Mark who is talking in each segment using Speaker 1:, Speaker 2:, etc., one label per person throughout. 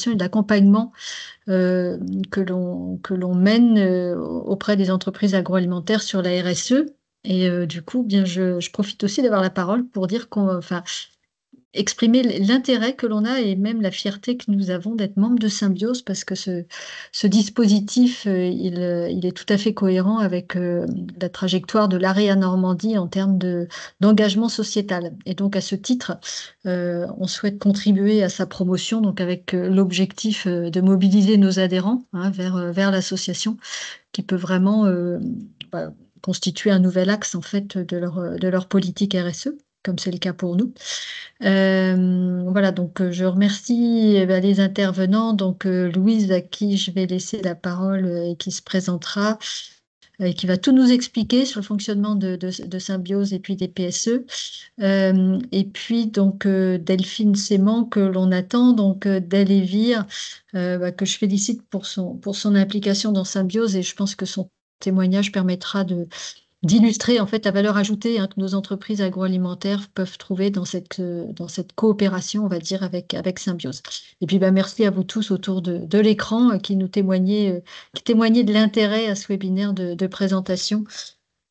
Speaker 1: et d'accompagnement que l'on mène auprès des entreprises agroalimentaires sur la RSE. Et du coup, bien, je profite aussi d'avoir la parole pour dire enfin, exprimer l'intérêt que l'on a et même la fierté que nous avons d'être membre de Symbiose, parce que ce dispositif, il est tout à fait cohérent avec la trajectoire de l'AREA Normandie en termes d'engagement sociétal. Et donc, à ce titre, on souhaite contribuer à sa promotion, donc avec l'objectif de mobiliser nos adhérents, hein, vers l'association, qui peut vraiment bah, constituer un nouvel axe en fait de leur politique RSE, comme c'est le cas pour nous. Voilà, donc je remercie les intervenants. Donc Louise, à qui je vais laisser la parole et qui se présentera et qui va tout nous expliquer sur le fonctionnement de Symbiose et puis des PSE. Et puis donc Delphine Sément que l'on attend, donc d'Elévir, que je félicite pour son implication dans Symbiose, et je pense que son témoignage permettra d'illustrer en fait la valeur ajoutée, hein, que nos entreprises agroalimentaires peuvent trouver dans cette coopération, on va dire, avec Symbiose. Et puis merci à vous tous autour de l'écran qui témoignez de l'intérêt à ce webinaire de présentation.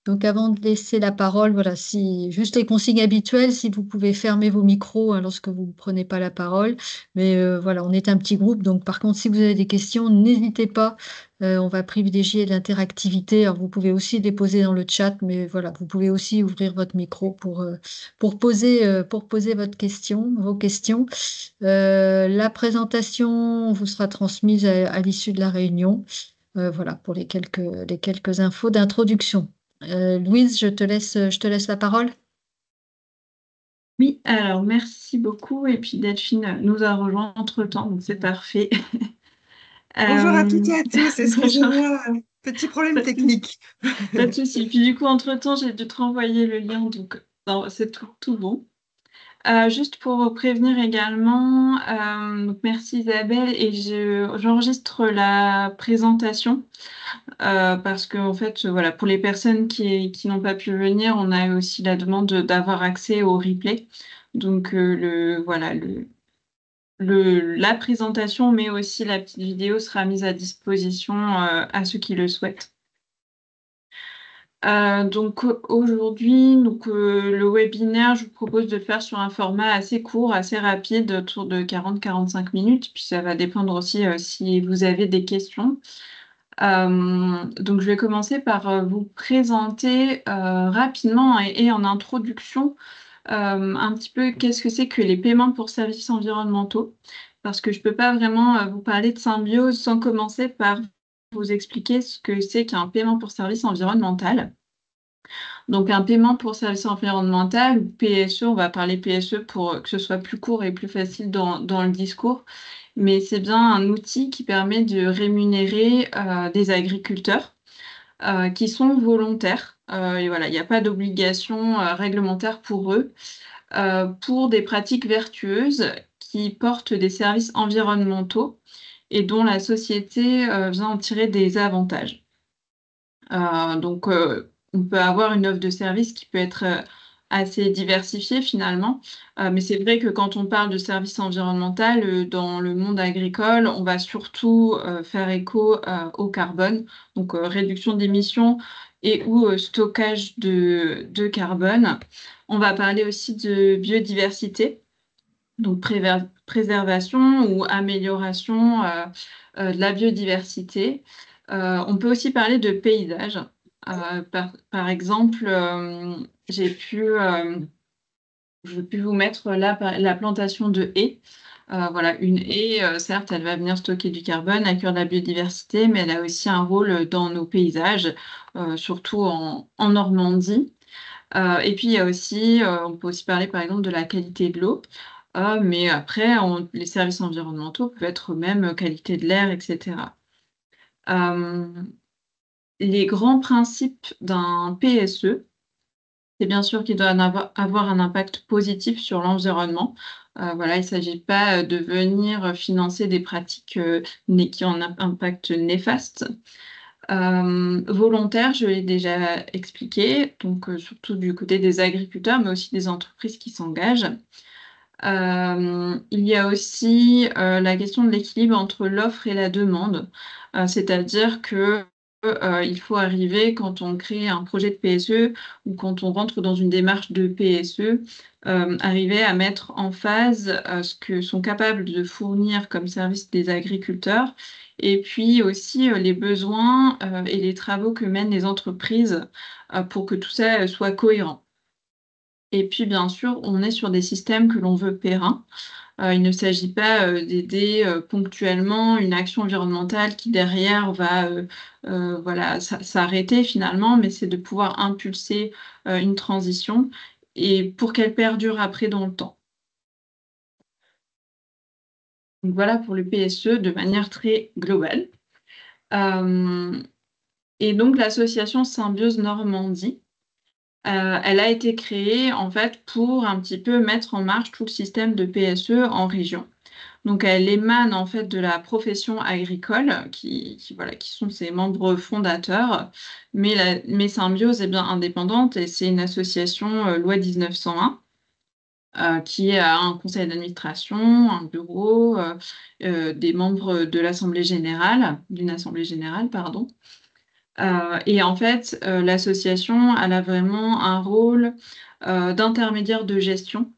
Speaker 1: Donc avant de laisser la parole, voilà, juste les consignes habituelles, si vous pouvez fermer vos micros, hein, lorsque vous ne prenez pas la parole. Mais voilà, on est un petit groupe, donc par contre, si vous avez des questions, n'hésitez pas. On va privilégier l'interactivité. Alors vous pouvez aussi les poser dans le chat, mais voilà, vous pouvez aussi ouvrir votre micro pour poser vos questions. La présentation vous sera transmise à l'issue de la réunion. Voilà pour les quelques infos d'introduction. Louise, je te laisse la parole.
Speaker 2: Oui, alors merci beaucoup. Et puis Delphine nous a rejoint entre-temps, donc c'est parfait.
Speaker 3: Bonjour à toutes et à tous,
Speaker 2: Bonjour,
Speaker 3: excusez-moi, petit problème
Speaker 2: pas de
Speaker 3: technique.
Speaker 2: pas de souci. Puis du coup, entre-temps, j'ai dû te renvoyer le lien, donc non, c'est tout bon. Juste pour vous prévenir également, donc merci Isabelle, et j'enregistre la présentation parce que en fait, voilà, pour les personnes qui n'ont pas pu venir, on a aussi la demande d'avoir accès au replay. Donc la présentation, mais aussi la petite vidéo sera mise à disposition à ceux qui le souhaitent. Donc aujourd'hui, le webinaire, je vous propose de le faire sur un format assez court, assez rapide, autour de 40-45 minutes, puis ça va dépendre aussi si vous avez des questions. Donc je vais commencer par vous présenter rapidement et en introduction un petit peu qu'est-ce que c'est que les paiements pour services environnementaux, parce que je ne peux pas vraiment vous parler de Symbiose sans commencer par vous expliquer ce que c'est qu'un paiement pour service environnemental. Donc un paiement pour service environnemental, ou PSE, on va parler PSE pour que ce soit plus court et plus facile dans le discours, mais c'est bien un outil qui permet de rémunérer des agriculteurs qui sont volontaires. Et voilà, il n'y a pas d'obligation réglementaire pour eux, pour des pratiques vertueuses qui portent des services environnementaux et dont la société vient en tirer des avantages. On peut avoir une offre de service qui peut être assez diversifiée finalement, mais c'est vrai que quand on parle de service environnemental dans le monde agricole, on va surtout faire écho au carbone, donc réduction d'émissions et ou stockage de carbone. On va parler aussi de biodiversité, donc préservation ou amélioration de la biodiversité. On peut aussi parler de paysage. Par exemple, je pu vous mettre là la plantation de haies. Voilà, une haie, certes, elle va venir stocker du carbone, accueillir de la biodiversité, mais elle a aussi un rôle dans nos paysages, surtout en Normandie. Et puis, il y a aussi, on peut aussi parler par exemple de la qualité de l'eau. Mais après, les services environnementaux peuvent être même qualité de l'air, etc. Euh, les grands principes d'un PSE, c'est bien sûr qu'il doit avoir un impact positif sur l'environnement. Voilà, il ne s'agit pas de venir financer des pratiques qui ont un impact néfaste. Volontaire, je l'ai déjà expliqué, donc surtout du côté des agriculteurs, mais aussi des entreprises qui s'engagent. Il y a aussi la question de l'équilibre entre l'offre et la demande. C'est-à-dire que il faut arriver, quand on crée un projet de PSE ou quand on rentre dans une démarche de PSE, arriver à mettre en phase ce que sont capables de fournir comme service des agriculteurs et puis aussi les besoins et les travaux que mènent les entreprises pour que tout ça soit cohérent. Et puis, bien sûr, on est sur des systèmes que l'on veut pérennes. Il ne s'agit pas d'aider ponctuellement une action environnementale qui derrière va voilà, s'arrêter finalement, mais c'est de pouvoir impulser une transition et pour qu'elle perdure après dans le temps. Donc voilà pour le PSE de manière très globale. Et donc l'association Symbiose Normandie, elle a été créée en fait pour un petit peu mettre en marche tout le système de PSE en région. Donc elle émane en fait de la profession agricole voilà, qui sont ses membres fondateurs, mais Symbiose est bien indépendante et c'est une association loi 1901 qui a un conseil d'administration, un bureau, des membres de l'Assemblée générale, d'une assemblée générale, pardon. Et en fait, l'association, elle a vraiment un rôle d'intermédiaire de gestion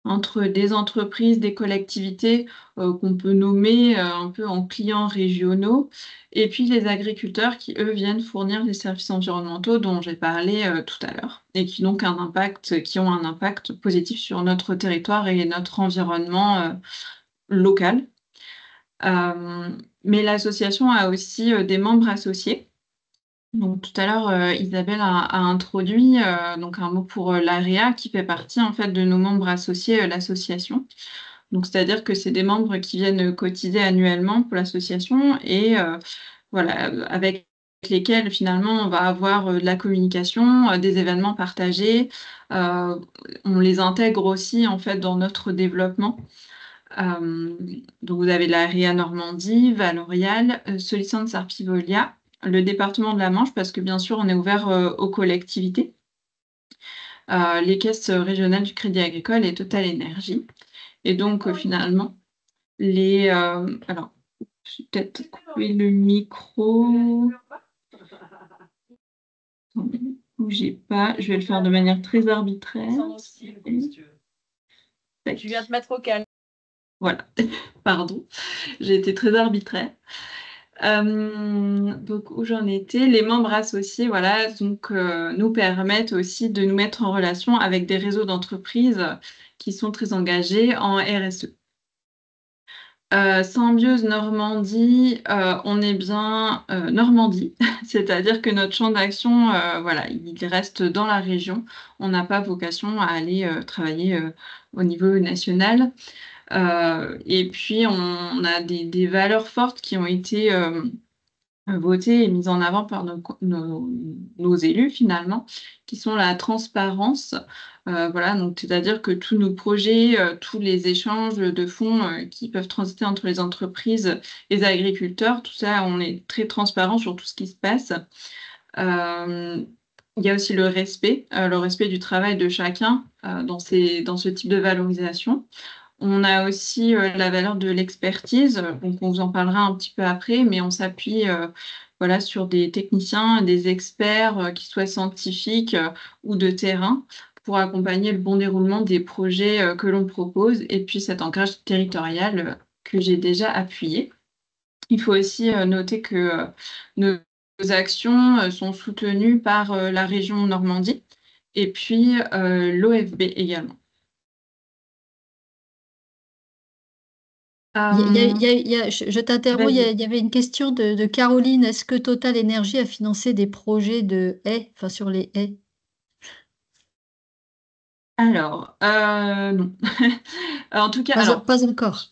Speaker 2: entre des entreprises, des collectivités qu'on peut nommer un peu en clients régionaux, et puis les agriculteurs qui, eux, viennent fournir des services environnementaux dont j'ai parlé tout à l'heure, et qui donc qui ont un impact positif sur notre territoire et notre environnement local. Mais l'association a aussi des membres associés. Donc tout à l'heure, Isabelle a introduit donc un mot pour l'AREA qui fait partie en fait de nos membres associés, l'association. Donc c'est-à-dire que c'est des membres qui viennent cotiser annuellement pour l'association et voilà, avec lesquels finalement on va avoir de la communication, des événements partagés. On les intègre aussi en fait dans notre développement. Donc vous avez l'AREA Normandie, Valorial, Solicente Sarpivolia, le département de la Manche, parce que bien sûr, on est ouvert aux collectivités, les caisses régionales du Crédit Agricole et Total Énergie. Et donc, finalement, alors, je vais peut-être couper le micro. Attendez, bougez pas, je vais le faire de manière très arbitraire.
Speaker 4: Tu viens te mettre au calme.
Speaker 2: Voilà, pardon, j'ai été très arbitraire. Donc où j'en étais, les membres associés, voilà, donc nous permettent aussi de nous mettre en relation avec des réseaux d'entreprises qui sont très engagés en RSE. Symbiose Normandie, on est bien Normandie, c'est-à-dire que notre champ d'action, voilà, il reste dans la région. On n'a pas vocation à aller travailler au niveau national. Et puis, on a des valeurs fortes qui ont été votées et mises en avant par nos élus, finalement, qui sont la transparence. Voilà, donc c'est-à-dire que tous nos projets, tous les échanges de fonds qui peuvent transiter entre les entreprises et les agriculteurs, tout ça, on est très transparent sur tout ce qui se passe. Il y a aussi le respect du travail de chacun dans ce type de valorisation. On a aussi la valeur de l'expertise, donc on vous en parlera un petit peu après, mais on s'appuie voilà, sur des techniciens, des experts, qui soient scientifiques ou de terrain, pour accompagner le bon déroulement des projets que l'on propose, et puis cet ancrage territorial que j'ai déjà appuyé. Il faut aussi noter que nos actions sont soutenues par la région Normandie, et puis l'OFB également.
Speaker 1: Je t'interromps,
Speaker 2: Vas-y.
Speaker 1: il y avait une question de Caroline. Est-ce que Total Énergie a financé des projets de haies, enfin sur les haies?
Speaker 2: Alors, non. En tout cas, alors,
Speaker 1: Pas encore.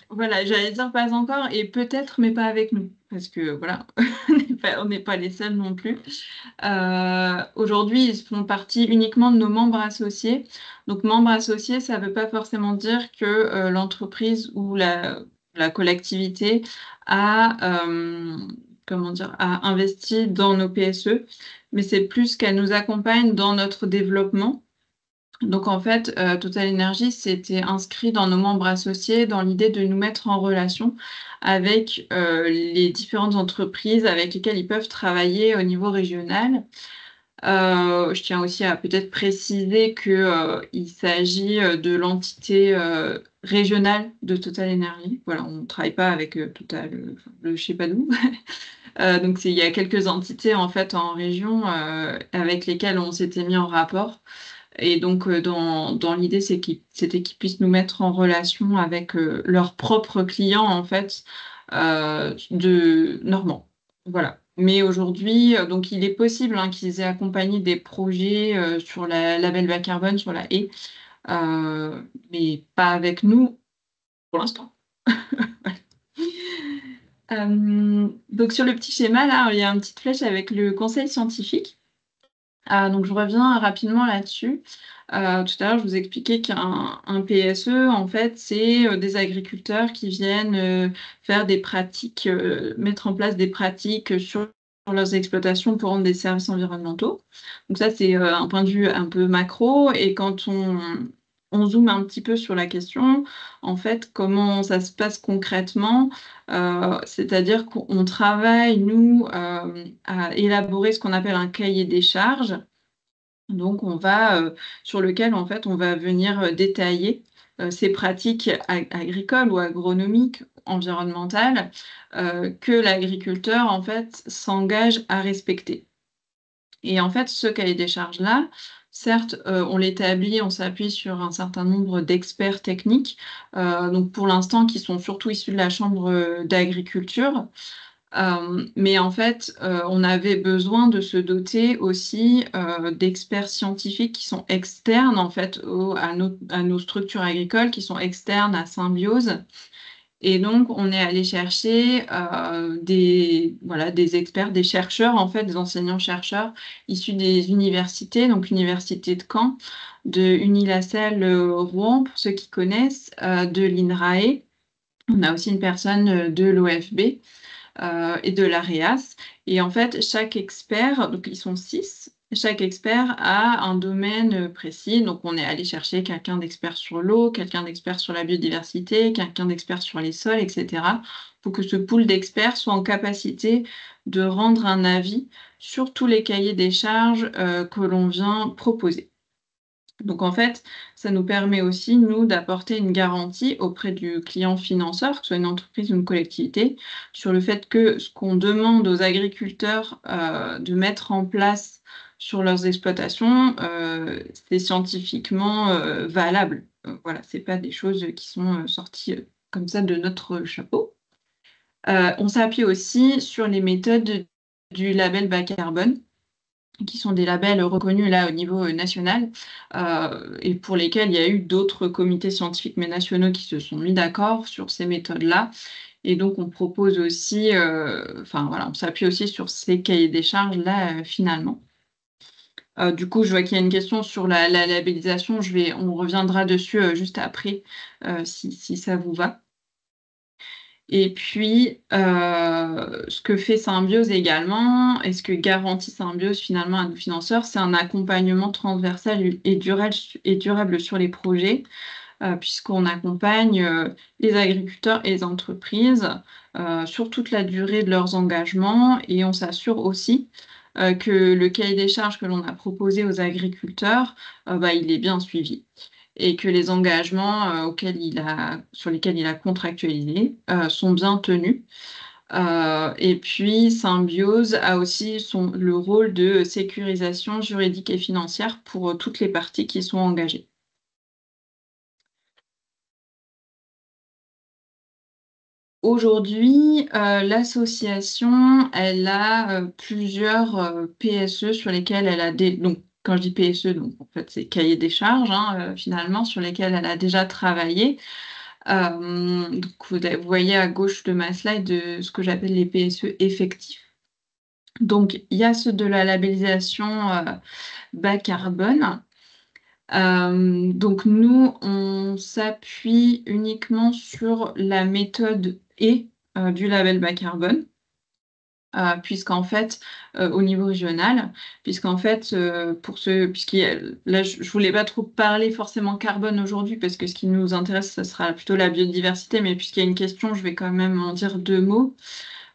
Speaker 2: voilà, j'allais dire pas encore, et peut-être, mais pas avec nous, parce que voilà, on n'est pas les seuls non plus. Aujourd'hui, ils font partie uniquement de nos membres associés. Donc, membres associés, ça ne veut pas forcément dire que l'entreprise ou la collectivité a, comment dire, a investi dans nos PSE, mais c'est plus qu'elle nous accompagne dans notre développement. Donc en fait, Total Energy s'était inscrit dans nos membres associés dans l'idée de nous mettre en relation avec les différentes entreprises avec lesquelles ils peuvent travailler au niveau régional. Je tiens aussi à peut-être préciser qu'il s'agit de l'entité régionale de Total Energy. Voilà, on ne travaille pas avec Total, je sais pas d'où. Donc il y a quelques entités en fait en région avec lesquelles on s'était mis en rapport. Et donc dans l'idée, c'était qu'ils puissent nous mettre en relation avec leurs propres clients en fait de Normand. Voilà. Mais aujourd'hui, donc il est possible qu'ils aient accompagné des projets sur la label bas carbone, sur la haie, mais pas avec nous pour l'instant. Donc sur le petit schéma, là, il y a une petite flèche avec le conseil scientifique. Donc je reviens rapidement là-dessus. Tout à l'heure, je vous expliquais qu'un PSE, en fait, c'est des agriculteurs qui viennent faire des pratiques, mettre en place des pratiques sur leurs exploitations pour rendre des services environnementaux. Donc ça, c'est un point de vue un peu macro. Et quand on zoome un petit peu sur la question, en fait, comment ça se passe concrètement, c'est-à-dire qu'on travaille, nous, à élaborer ce qu'on appelle un cahier des charges. Donc, sur lequel, en fait, on va venir détailler ces pratiques agricoles ou agronomiques, environnementales, que l'agriculteur, en fait, s'engage à respecter. Et en fait, ce cahier des charges-là, certes, on l'établit, on s'appuie sur un certain nombre d'experts techniques, donc pour l'instant, qui sont surtout issus de la Chambre d'agriculture. Mais en fait, on avait besoin de se doter aussi d'experts scientifiques qui sont externes en fait à nos structures agricoles, qui sont externes à Symbiose. Et donc, on est allé chercher des experts, des chercheurs, en fait, des enseignants-chercheurs issus des universités, donc l'université de Caen, de Unilacel Rouen, pour ceux qui connaissent, de l'INRAE. On a aussi une personne de l'OFB et de l'AREAS. Et en fait, chaque expert, donc ils sont 6, chaque expert a un domaine précis. Donc on est allé chercher quelqu'un d'expert sur l'eau, quelqu'un d'expert sur la biodiversité, quelqu'un d'expert sur les sols, etc. pour que ce pool d'experts soit en capacité de rendre un avis sur tous les cahiers des charges que l'on vient proposer. Donc en fait, ça nous permet aussi, nous, d'apporter une garantie auprès du client financeur, que ce soit une entreprise ou une collectivité, sur le fait que ce qu'on demande aux agriculteurs de mettre en place sur leurs exploitations, c'est scientifiquement valable. Voilà, c'est pas des choses qui sont sorties comme ça de notre chapeau. On s'appuie aussi sur les méthodes du label bas carbone, qui sont des labels reconnus là au niveau national et pour lesquels il y a eu d'autres comités scientifiques mais nationaux qui se sont mis d'accord sur ces méthodes-là. Et donc on propose aussi, on s'appuie aussi sur ces cahiers des charges là finalement. Du coup, je vois qu'il y a une question sur la labellisation. On reviendra dessus juste après si ça vous va. Et puis, ce que fait Symbiose également, et ce que garantit Symbiose finalement à nos financeurs, c'est un accompagnement transversal et durable sur les projets, puisqu'on accompagne les agriculteurs et les entreprises sur toute la durée de leurs engagements, et on s'assure aussi que le cahier des charges que l'on a proposé aux agriculteurs, il est bien suivi et que les engagements sur lesquels il a contractualisé sont bien tenus. Et puis, Symbiose a aussi le rôle de sécurisation juridique et financière pour toutes les parties qui sont engagées. Aujourd'hui, l'association, elle a plusieurs PSE sur lesquels elle a donc quand je dis PSE, donc en fait c'est cahier des charges finalement sur lesquels elle a déjà travaillé. Donc vous voyez à gauche de ma slide ce que j'appelle les PSE effectifs. Donc il y a ceux de la labellisation bas carbone. Donc nous, on s'appuie uniquement sur la méthode du label bas carbone. puisqu'en fait, au niveau régional, puisqu'en fait, là, je voulais pas trop parler forcément carbone aujourd'hui, parce que ce qui nous intéresse, ça sera plutôt la biodiversité, mais puisqu'il y a une question, je vais quand même en dire deux mots.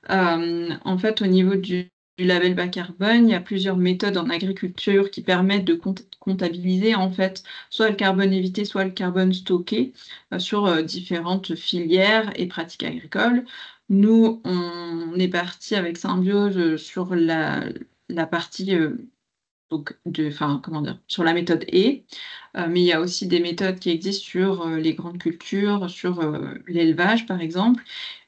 Speaker 2: En fait, au niveau du label bas carbone, il y a plusieurs méthodes en agriculture qui permettent de comptabiliser en fait soit le carbone évité, soit le carbone stocké sur différentes filières et pratiques agricoles. Nous, on est parti avec Symbiose sur la partie enfin, comment dire, sur la méthode E, mais il y a aussi des méthodes qui existent sur les grandes cultures, sur l'élevage par exemple.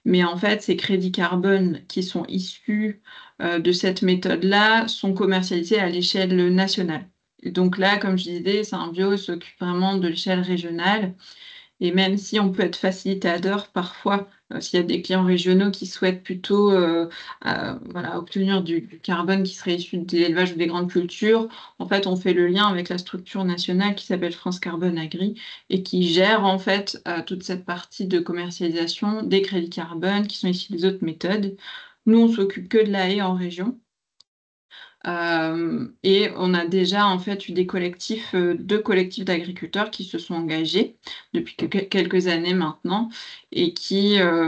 Speaker 2: Mais en fait, ces crédits carbone qui sont issus de cette méthode-là sont commercialisés à l'échelle nationale. Et donc là, comme je disais, Symbiose s'occupe vraiment de l'échelle régionale. Et même si on peut être facilitateur parfois, s'il y a des clients régionaux qui souhaitent plutôt voilà, obtenir du carbone qui serait issu de l'élevage ou des grandes cultures, en fait, on fait le lien avec la structure nationale qui s'appelle France Carbone Agri et qui gère en fait toute cette partie de commercialisation des crédits carbone qui sont issus des autres méthodes. Nous, on s'occupe que de la haie en région. Et on a déjà en fait eu deux collectifs d'agriculteurs qui se sont engagés depuis quelques années maintenant et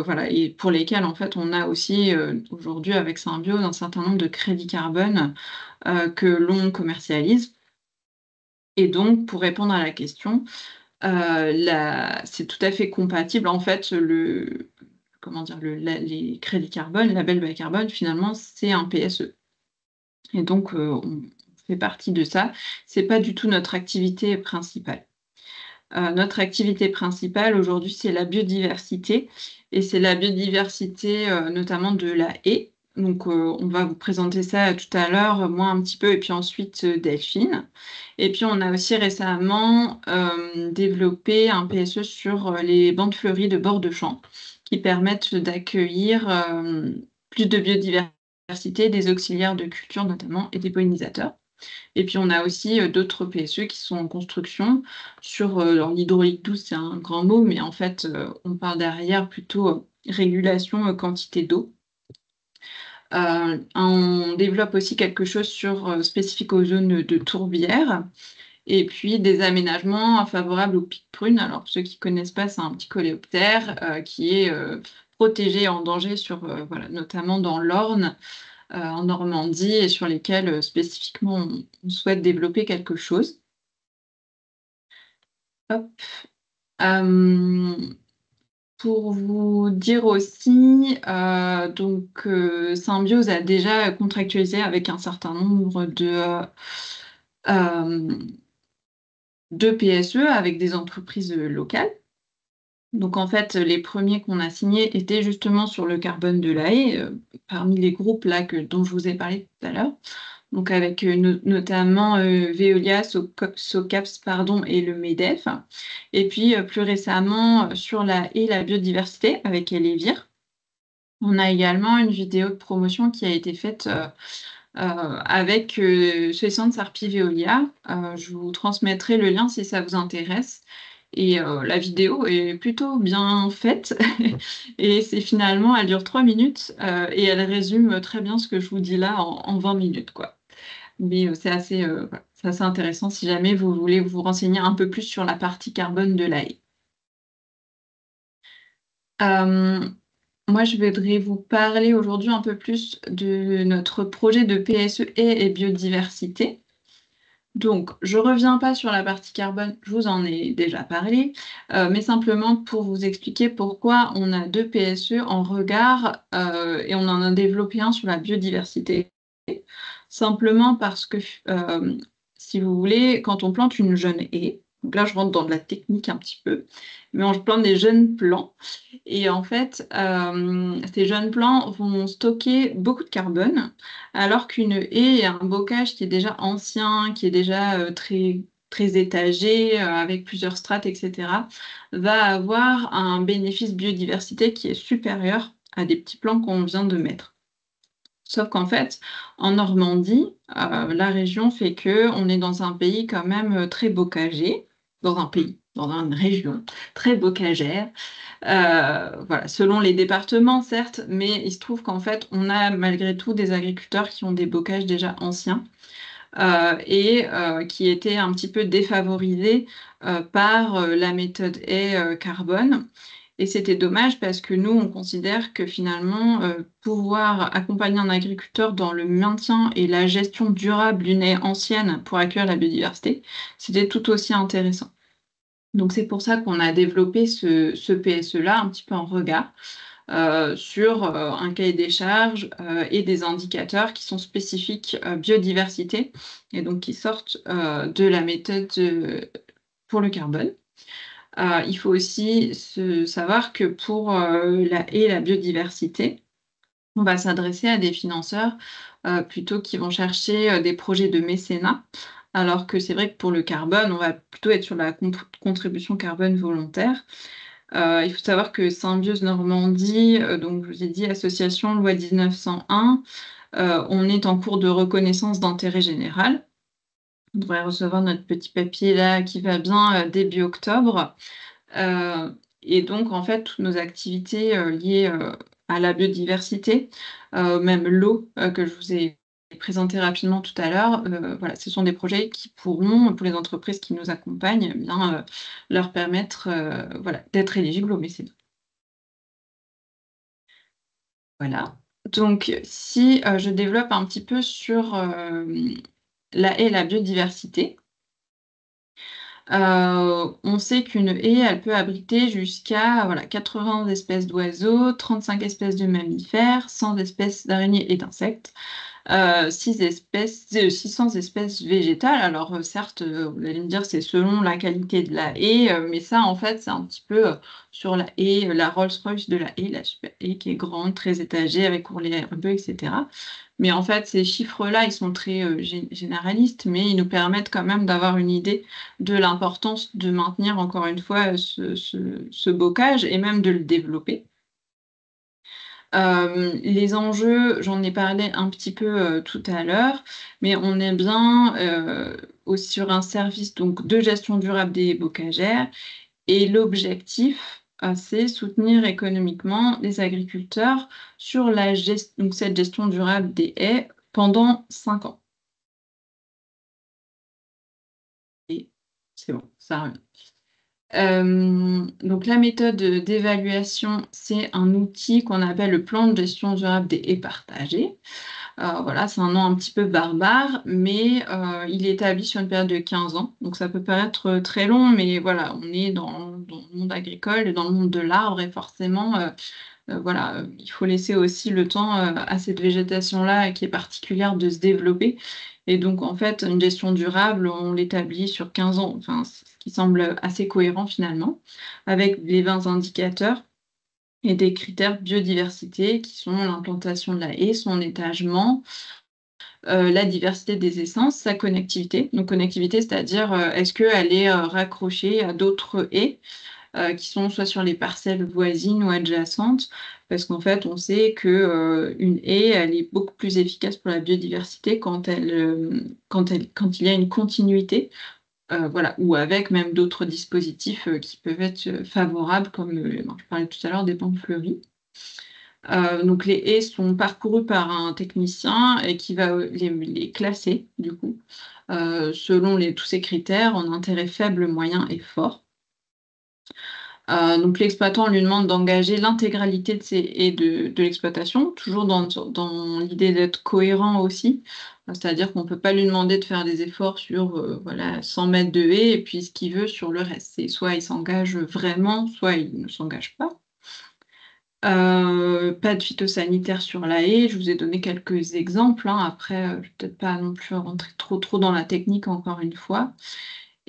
Speaker 2: voilà, et pour lesquels en fait on a aussi aujourd'hui avec Symbiose un certain nombre de crédits carbone que l'on commercialise. Et donc pour répondre à la question, c'est tout à fait compatible en fait comment dire, les crédits carbone, le label bas carbone finalement c'est un PSE. Et donc, on fait partie de ça. C'est pas du tout notre activité principale. Notre activité principale aujourd'hui, c'est la biodiversité. Et c'est la biodiversité notamment de la haie. Donc, on va vous présenter ça tout à l'heure, moi un petit peu, et puis ensuite Delphine. Et puis, on a aussi récemment développé un PSE sur les bandes fleuries de bord de champ qui permettent d'accueillir plus de biodiversité, des auxiliaires de culture notamment, et des pollinisateurs. Et puis on a aussi d'autres PSE qui sont en construction sur l'hydraulique douce, c'est un grand mot, mais en fait on parle derrière plutôt régulation quantité d'eau. On développe aussi quelque chose spécifique aux zones de tourbières. Et puis des aménagements favorables aux pics prunes. Alors pour ceux qui ne connaissent pas, c'est un petit coléoptère qui est protégé en danger voilà, notamment dans l'Orne, en Normandie, et sur lesquels spécifiquement on souhaite développer quelque chose. Hop. Pour vous dire aussi, Symbiose a déjà contractualisé avec un certain nombre de PSE avec des entreprises locales. Donc en fait, les premiers qu'on a signés étaient justement sur le carbone de la haie, parmi les groupes là dont je vous ai parlé tout à l'heure. Donc avec notamment Veolia, SOCAPS pardon, et le MEDEF. Et puis plus récemment sur la haie et la biodiversité avec Elevir. On a également une vidéo de promotion qui a été faite avec Soixante Sarpi Veolia. Je vous transmettrai le lien si ça vous intéresse. Et la vidéo est plutôt bien faite. Et elle dure 3 minutes et elle résume très bien ce que je vous dis là en 20 minutes, quoi. Mais voilà, c'est assez intéressant si jamais vous voulez vous renseigner un peu plus sur la partie carbone de la haie. Moi, je voudrais vous parler aujourd'hui un peu plus de notre projet de PSE et biodiversité. Donc, je ne reviens pas sur la partie carbone, je vous en ai déjà parlé, mais simplement pour vous expliquer pourquoi on a deux PSE en regard et on en a développé un sur la biodiversité. Simplement parce que, si vous voulez, quand on plante une jeune haie, donc là je rentre dans de la technique un petit peu, mais on plante des jeunes plants, et en fait, ces jeunes plants vont stocker beaucoup de carbone, alors qu'une haie est un bocage qui est déjà ancien, qui est déjà très, très étagé, avec plusieurs strates, etc., va avoir un bénéfice biodiversité qui est supérieur à des petits plants qu'on vient de mettre. Sauf qu'en fait, en Normandie, la région fait que on est dans un pays quand même très bocager, dans un pays, dans une région très bocagère. Voilà, selon les départements, certes, mais il se trouve qu'en fait, on a malgré tout des agriculteurs qui ont des bocages déjà anciens et qui étaient un petit peu défavorisés par la méthode haie carbone. Et c'était dommage parce que nous, on considère que finalement, pouvoir accompagner un agriculteur dans le maintien et la gestion durable d'une haie ancienne pour accueillir la biodiversité, c'était tout aussi intéressant. Donc c'est pour ça qu'on a développé ce PSE-là un petit peu en regard sur un cahier des charges et des indicateurs qui sont spécifiques biodiversité et donc qui sortent de la méthode pour le carbone. Il faut aussi savoir que pour la haie et la biodiversité, on va s'adresser à des financeurs plutôt qui vont chercher des projets de mécénat, alors que c'est vrai que pour le carbone, on va plutôt être sur la contribution carbone volontaire. Il faut savoir que Symbiose Normandie, donc je vous ai dit association loi 1901, on est en cours de reconnaissance d'intérêt général. On devrait recevoir notre petit papier là qui va bien début octobre. Et donc, en fait, toutes nos activités liées à la biodiversité, même l'eau que je vous ai présenté rapidement tout à l'heure, voilà, ce sont des projets qui pourront, pour les entreprises qui nous accompagnent, bien, leur permettre voilà, d'être éligibles au mécénat. Voilà. Donc, si je développe un petit peu sur la haie et la biodiversité, on sait qu'une haie, elle peut abriter jusqu'à voilà, 80 espèces d'oiseaux, 35 espèces de mammifères, 100 espèces d'araignées et d'insectes, 600 espèces végétales. Alors certes, vous allez me dire, c'est selon la qualité de la haie, mais ça, en fait, c'est un petit peu sur la haie, la Rolls-Royce de la haie, la super haie qui est grande, très étagée, avec ourlets herbeux, etc. Mais en fait, ces chiffres-là, ils sont très généralistes, mais ils nous permettent quand même d'avoir une idée de l'importance de maintenir, encore une fois, ce bocage et même de le développer. Les enjeux, j'en ai parlé un petit peu tout à l'heure, mais on est bien aussi sur un service donc, de gestion durable des bocagères et l'objectif, c'est soutenir économiquement les agriculteurs sur donc cette gestion durable des haies pendant 5 ans. Et c'est bon, ça revient. Donc la méthode d'évaluation, c'est un outil qu'on appelle le plan de gestion durable des haies partagées. Voilà, c'est un nom un petit peu barbare, mais il est établi sur une période de 15 ans. Donc ça peut paraître très long, mais voilà, on est dans le monde agricole et dans le monde de l'arbre, et forcément, voilà, il faut laisser aussi le temps à cette végétation-là qui est particulière de se développer. Et donc, en fait, une gestion durable, on l'établit sur 15 ans, enfin, ce qui semble assez cohérent finalement, avec les 20 indicateurs et des critères biodiversité qui sont l'implantation de la haie, son étagement, la diversité des essences, sa connectivité. Donc, connectivité, c'est-à-dire est-ce qu'elle est raccrochée à d'autres haies qui sont soit sur les parcelles voisines ou adjacentes, parce qu'en fait, on sait que une haie, elle est beaucoup plus efficace pour la biodiversité quand quand il y a une continuité, voilà, ou avec même d'autres dispositifs qui peuvent être favorables, comme je parlais tout à l'heure des plantes fleuries. Donc les haies sont parcourues par un technicien et qui va les classer, du coup, selon tous ces critères en intérêt faible, moyen et fort. Donc l'exploitant lui demande d'engager l'intégralité de ces haies de l'exploitation, toujours dans l'idée d'être cohérent aussi. C'est-à-dire qu'on ne peut pas lui demander de faire des efforts sur voilà, 100 mètres de haies et puis ce qu'il veut sur le reste. C'est soit il s'engage vraiment, soit il ne s'engage pas. Pas de phytosanitaire sur la haie. Je vous ai donné quelques exemples, hein. Après, je ne vais peut-être pas non plus rentrer trop dans la technique encore une fois.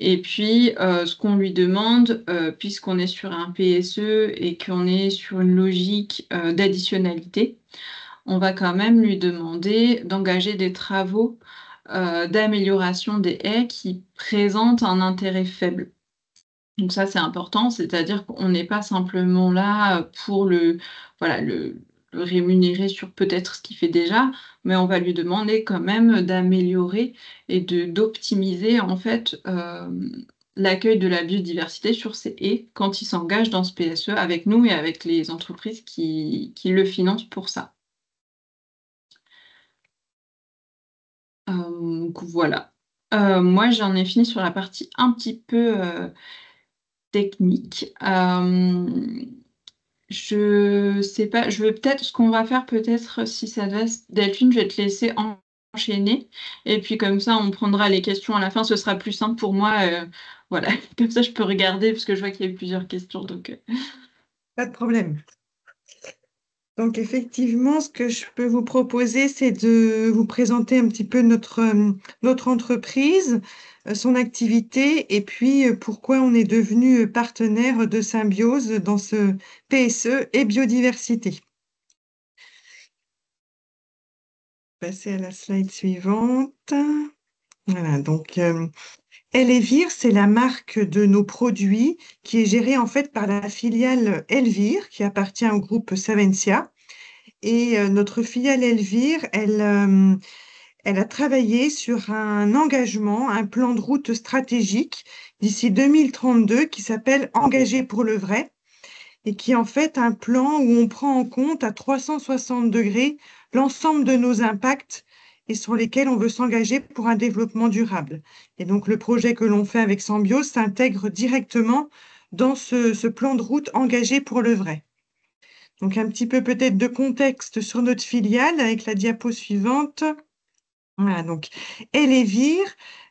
Speaker 2: Et puis, ce qu'on lui demande, puisqu'on est sur un PSE et qu'on est sur une logique d'additionnalité, on va quand même lui demander d'engager des travaux d'amélioration des haies qui présentent un intérêt faible. Donc ça, c'est important, c'est-à-dire qu'on n'est pas simplement là pour voilà, le rémunérer sur peut-être ce qu'il fait déjà, mais on va lui demander quand même d'améliorer et d'optimiser en fait l'accueil de la biodiversité sur ces haies quand ils s'engagent dans ce PSE avec nous et avec les entreprises qui le financent pour ça. Donc voilà. Moi, j'en ai fini sur la partie un petit peu technique. Je sais pas, je vais peut-être, ce qu'on va faire peut-être, si ça va, Delphine, je vais te laisser enchaîner. Et puis comme ça, on prendra les questions à la fin, ce sera plus simple pour moi. Voilà, comme ça, je peux regarder parce que je vois qu'il y a eu plusieurs questions. Donc,
Speaker 3: Pas de problème. Donc effectivement, ce que je peux vous proposer, c'est de vous présenter un petit peu notre entreprise, son activité et puis pourquoi on est devenu partenaire de Symbiose dans ce PSE et biodiversité. Passer à la slide suivante. Voilà, donc Elevir, c'est la marque de nos produits qui est gérée en fait par la filiale Elvir qui appartient au groupe Savencia. Et notre filiale Elvir, elle a travaillé sur un engagement, un plan de route stratégique d'ici 2032 qui s'appelle Engagé pour le vrai et qui est en fait un plan où on prend en compte à 360 degrés l'ensemble de nos impacts et sur lesquels on veut s'engager pour un développement durable. Et donc le projet que l'on fait avec Symbiose s'intègre directement dans ce plan de route engagé pour le vrai. Donc un petit peu peut-être de contexte sur notre filiale avec la diapo suivante. Voilà, donc Elevir,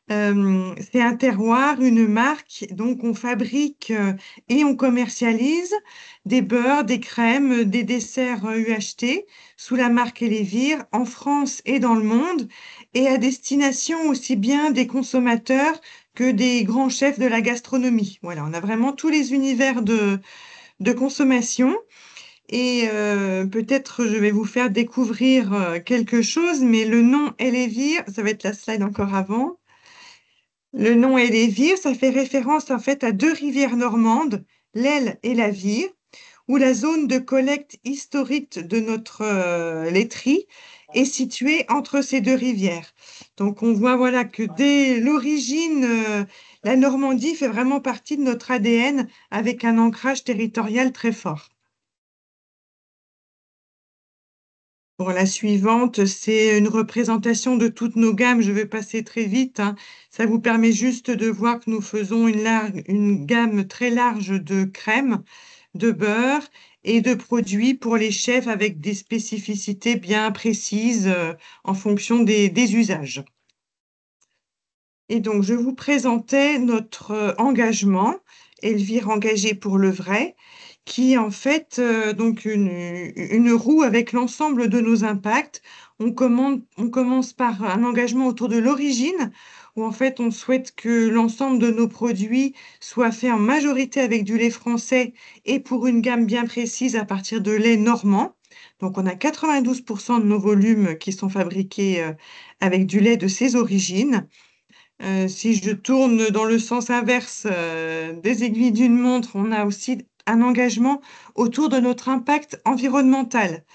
Speaker 3: c'est un terroir, une marque. Donc on fabrique et on commercialise des beurres, des crèmes, des desserts UHT sous la marque Elevir en France et dans le monde et à destination aussi bien des consommateurs que des grands chefs de la gastronomie. Voilà, on a vraiment tous les univers de consommation. Et peut-être je vais vous faire découvrir quelque chose, mais le nom Elevir, ça va être la slide encore avant. Le nom Elevir, ça fait référence en fait à deux rivières normandes, l'Elle et la Vire, où la zone de collecte historique de notre laiterie est située entre ces deux rivières. Donc on voit voilà que dès l'origine, la Normandie fait vraiment partie de notre ADN avec un ancrage territorial très fort. Pour la suivante, c'est une représentation de toutes nos gammes. Je vais passer très vite, hein. Ça vous permet juste de voir que nous faisons une gamme très large de crèmes, de beurre et de produits pour les chefs avec des spécificités bien précises en fonction des usages. Et donc, je vous présentais notre engagement, Elvire engagé pour le vrai, qui est en fait donc une roue avec l'ensemble de nos impacts. On commence par un engagement autour de l'origine, où en fait on souhaite que l'ensemble de nos produits soient faits en majorité avec du lait français et pour une gamme bien précise à partir de lait normand. Donc on a 92% de nos volumes qui sont fabriqués avec du lait de ces origines. Si je tourne dans le sens inverse des aiguilles d'une montre, on a aussi un engagement autour de notre impact environnemental.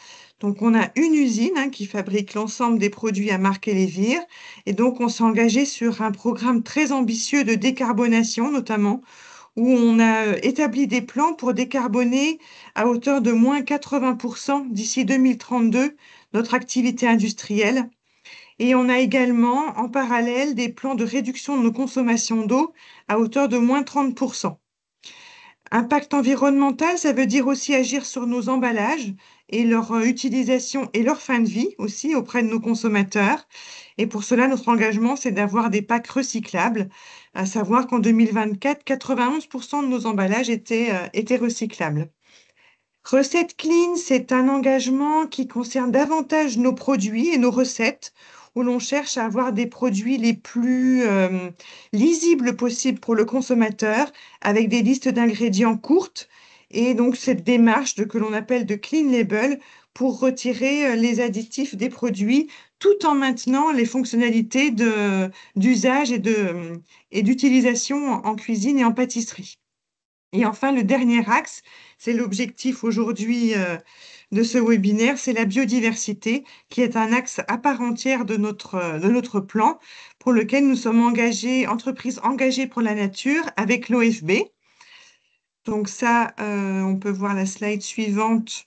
Speaker 3: Donc, on a une usine qui fabrique l'ensemble des produits à marque Elevir. Et donc, on s'est engagé sur un programme très ambitieux de décarbonation, notamment, où on a établi des plans pour décarboner à hauteur de moins 80% d'ici 2032 notre activité industrielle. Et on a également, en parallèle, des plans de réduction de nos consommations d'eau à hauteur de moins 30%. Impact environnemental, ça veut dire aussi agir sur nos emballages et leur utilisation et leur fin de vie aussi auprès de nos consommateurs. Et pour cela, notre engagement, c'est d'avoir des packs recyclables, à savoir qu'en 2024, 91% de nos emballages étaient recyclables. Recette Clean, c'est un engagement qui concerne davantage nos produits et nos recettes, où l'on cherche à avoir des produits les plus lisibles possibles pour le consommateur, avec des listes d'ingrédients courtes, et donc cette démarche que l'on appelle de Clean Label pour retirer les additifs des produits, tout en maintenant les fonctionnalités d'usage et d'utilisation en cuisine et en pâtisserie. Et enfin, le dernier axe, c'est l'objectif aujourd'hui de ce webinaire, c'est la biodiversité, qui est un axe à part entière de notre plan, pour lequel nous sommes engagés, entreprises engagées pour la nature, avec l'OFB. Donc ça, on peut voir la slide suivante,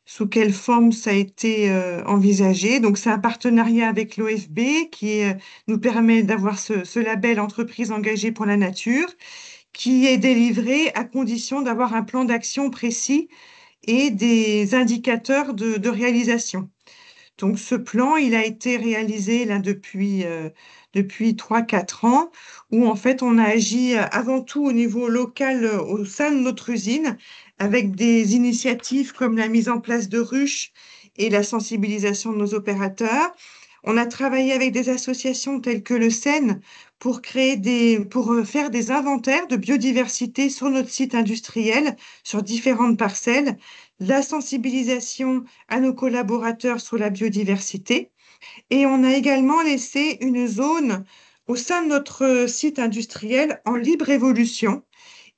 Speaker 3: sous quelle forme ça a été envisagé. Donc c'est un partenariat avec l'OFB qui nous permet d'avoir ce label entreprise engagée pour la nature, qui est délivré à condition d'avoir un plan d'action précis et des indicateurs de réalisation. Donc ce plan, il a été réalisé là depuis 3-4 ans, où en fait on a agi avant tout au niveau local au sein de notre usine, avec des initiatives comme la mise en place de ruches et la sensibilisation de nos opérateurs. On a travaillé avec des associations telles que le CEN pour faire des inventaires de biodiversité sur notre site industriel, sur différentes parcelles, la sensibilisation à nos collaborateurs sur la biodiversité. Et on a également laissé une zone au sein de notre site industriel en libre évolution.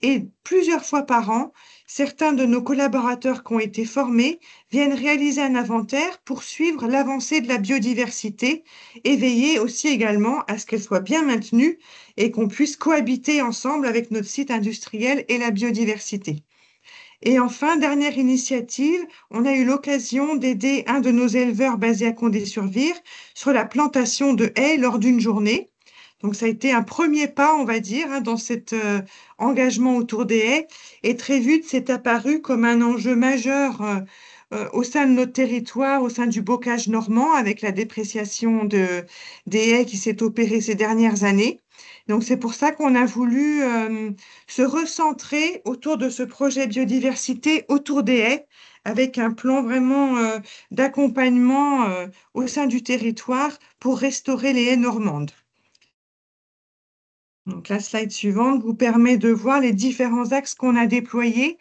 Speaker 3: Et plusieurs fois par an, certains de nos collaborateurs qui ont été formés viennent réaliser un inventaire pour suivre l'avancée de la biodiversité et veiller aussi également à ce qu'elle soit bien maintenue et qu'on puisse cohabiter ensemble avec notre site industriel et la biodiversité. Et enfin, dernière initiative, on a eu l'occasion d'aider un de nos éleveurs basés à Condé-sur-Vire sur la plantation de haies lors d'une journée. Donc ça a été un premier pas, on va dire, dans cet engagement autour des haies. Et très vite, c'est apparu comme un enjeu majeur au sein de notre territoire, au sein du bocage normand, avec la dépréciation des haies qui s'est opérée ces dernières années. Donc c'est pour ça qu'on a voulu se recentrer autour de ce projet biodiversité autour des haies, avec un plan vraiment d'accompagnement au sein du territoire pour restaurer les haies normandes. Donc la slide suivante vous permet de voir les différents axes qu'on a déployés.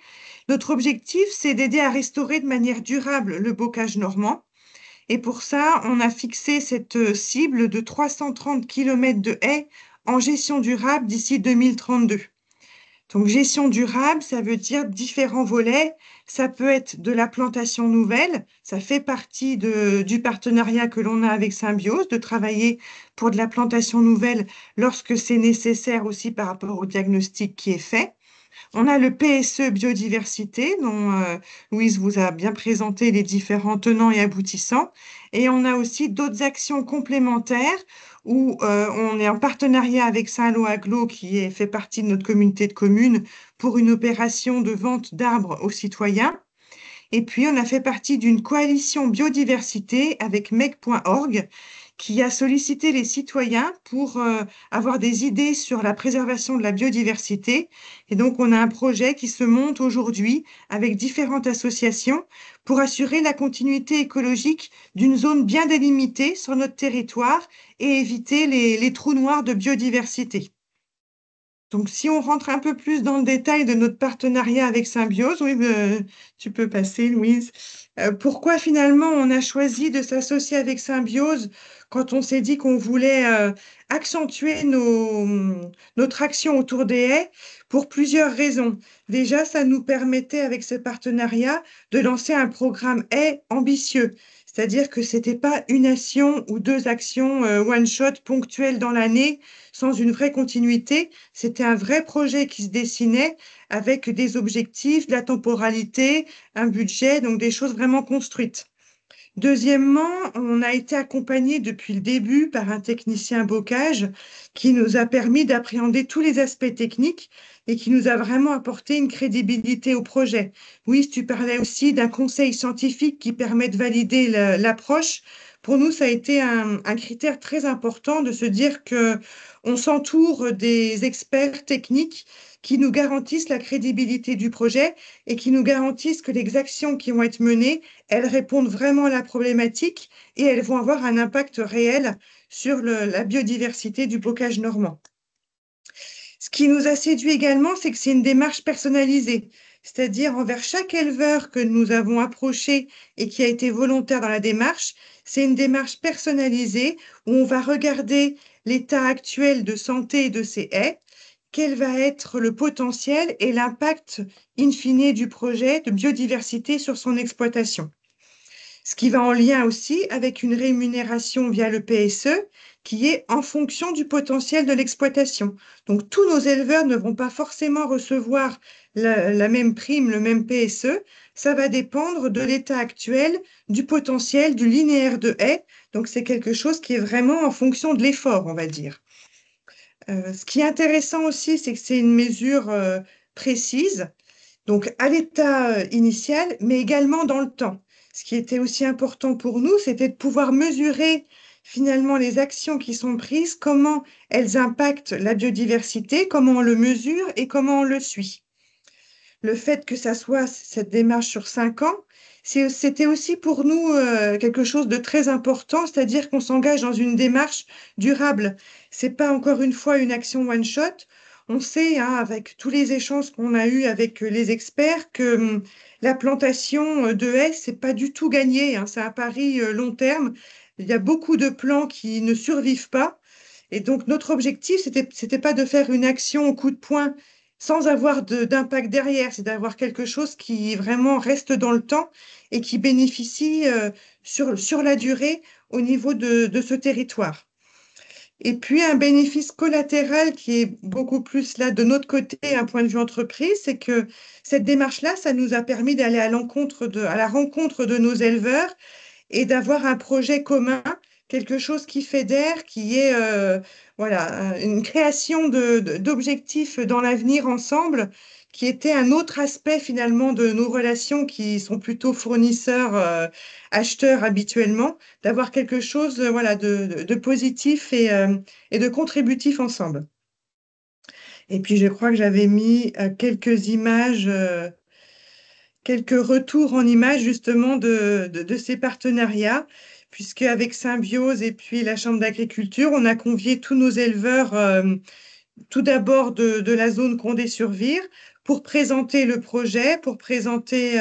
Speaker 3: Notre objectif, c'est d'aider à restaurer de manière durable le bocage normand. Et pour ça, on a fixé cette cible de 330 km de haies en gestion durable d'ici 2032. Donc, gestion durable, ça veut dire différents volets. Ça peut être de la plantation nouvelle. Ça fait partie du partenariat que l'on a avec Symbiose, de travailler pour de la plantation nouvelle lorsque c'est nécessaire aussi par rapport au diagnostic qui est fait. On a le PSE biodiversité, dont Louise vous a bien présenté les différents tenants et aboutissants. Et on a aussi d'autres actions complémentaires où on est en partenariat avec Saint-Lô Aglo, qui fait partie de notre communauté de communes, pour une opération de vente d'arbres aux citoyens. Et puis, on a fait partie d'une coalition biodiversité avec MEC.org qui a sollicité les citoyens pour avoir des idées sur la préservation de la biodiversité. Et donc, on a un projet qui se monte aujourd'hui avec différentes associations pour assurer la continuité écologique d'une zone bien délimitée sur notre territoire et éviter les trous noirs de biodiversité. Donc, si on rentre un peu plus dans le détail de notre partenariat avec Symbiose, oui, tu peux passer, Louise. Pourquoi finalement on a choisi de s'associer avec Symbiose quand on s'est dit qu'on voulait accentuer notre action autour des haies? Pour plusieurs raisons. Déjà, ça nous permettait avec ce partenariat de lancer un programme haies ambitieux. C'est-à-dire que ce n'était pas une action ou deux actions one-shot ponctuelles dans l'année sans une vraie continuité. C'était un vrai projet qui se dessinait avec des objectifs, de la temporalité, un budget, donc des choses vraiment construites. Deuxièmement, on a été accompagné depuis le début par un technicien bocage qui nous a permis d'appréhender tous les aspects techniques et qui nous a vraiment apporté une crédibilité au projet. Oui, tu parlais aussi d'un conseil scientifique qui permet de valider l'approche. Pour nous, ça a été un critère très important de se dire que on s'entoure des experts techniques qui nous garantissent la crédibilité du projet et qui nous garantissent que les actions qui vont être menées, elles répondent vraiment à la problématique et elles vont avoir un impact réel sur la biodiversité du bocage normand. Ce qui nous a séduit également, c'est que c'est une démarche personnalisée, c'est-à-dire envers chaque éleveur que nous avons approché et qui a été volontaire dans la démarche, c'est une démarche personnalisée où on va regarder l'état actuel de santé de ces haies, quel va être le potentiel et l'impact in fine du projet de biodiversité sur son exploitation. Ce qui va en lien aussi avec une rémunération via le PSE qui est en fonction du potentiel de l'exploitation. Donc tous nos éleveurs ne vont pas forcément recevoir la même prime, le même PSE. Ça va dépendre de l'état actuel, du potentiel, du linéaire de haies. Donc c'est quelque chose qui est vraiment en fonction de l'effort, on va dire. Ce qui est intéressant aussi, c'est que c'est une mesure précise, donc à l'état initial, mais également dans le temps. Ce qui était aussi important pour nous, c'était de pouvoir mesurer finalement les actions qui sont prises, comment elles impactent la biodiversité, comment on le mesure et comment on le suit. Le fait que ça soit cette démarche sur 5 ans, c'était aussi pour nous quelque chose de très important, c'est-à-dire qu'on s'engage dans une démarche durable. C'est pas encore une fois une action one shot. On sait, hein, avec tous les échanges qu'on a eus avec les experts, que la plantation de haies, c'est pas du tout gagné, hein, c'est un pari long terme. Il y a beaucoup de plants qui ne survivent pas. Et donc, notre objectif, c'était pas de faire une action au coup de poing sans avoir d'impact derrière, c'est d'avoir quelque chose qui vraiment reste dans le temps et qui bénéficie sur la durée au niveau de ce territoire. Et puis, un bénéfice collatéral qui est beaucoup plus là de notre côté, un point de vue entreprise, c'est que cette démarche-là, ça nous a permis d'aller à la rencontre de nos éleveurs et d'avoir un projet commun, quelque chose qui fédère, qui est voilà, une création d'objectifs dans l'avenir ensemble, qui était un autre aspect finalement de nos relations qui sont plutôt fournisseurs-acheteurs habituellement, d'avoir quelque chose voilà, de positif et de contributif ensemble. Et puis je crois que j'avais mis quelques images. Quelques retours en images justement de ces partenariats, puisque avec Symbiose et puis la Chambre d'agriculture, on a convié tous nos éleveurs tout d'abord de la zone Condé-sur-Vire pour présenter le projet, pour présenter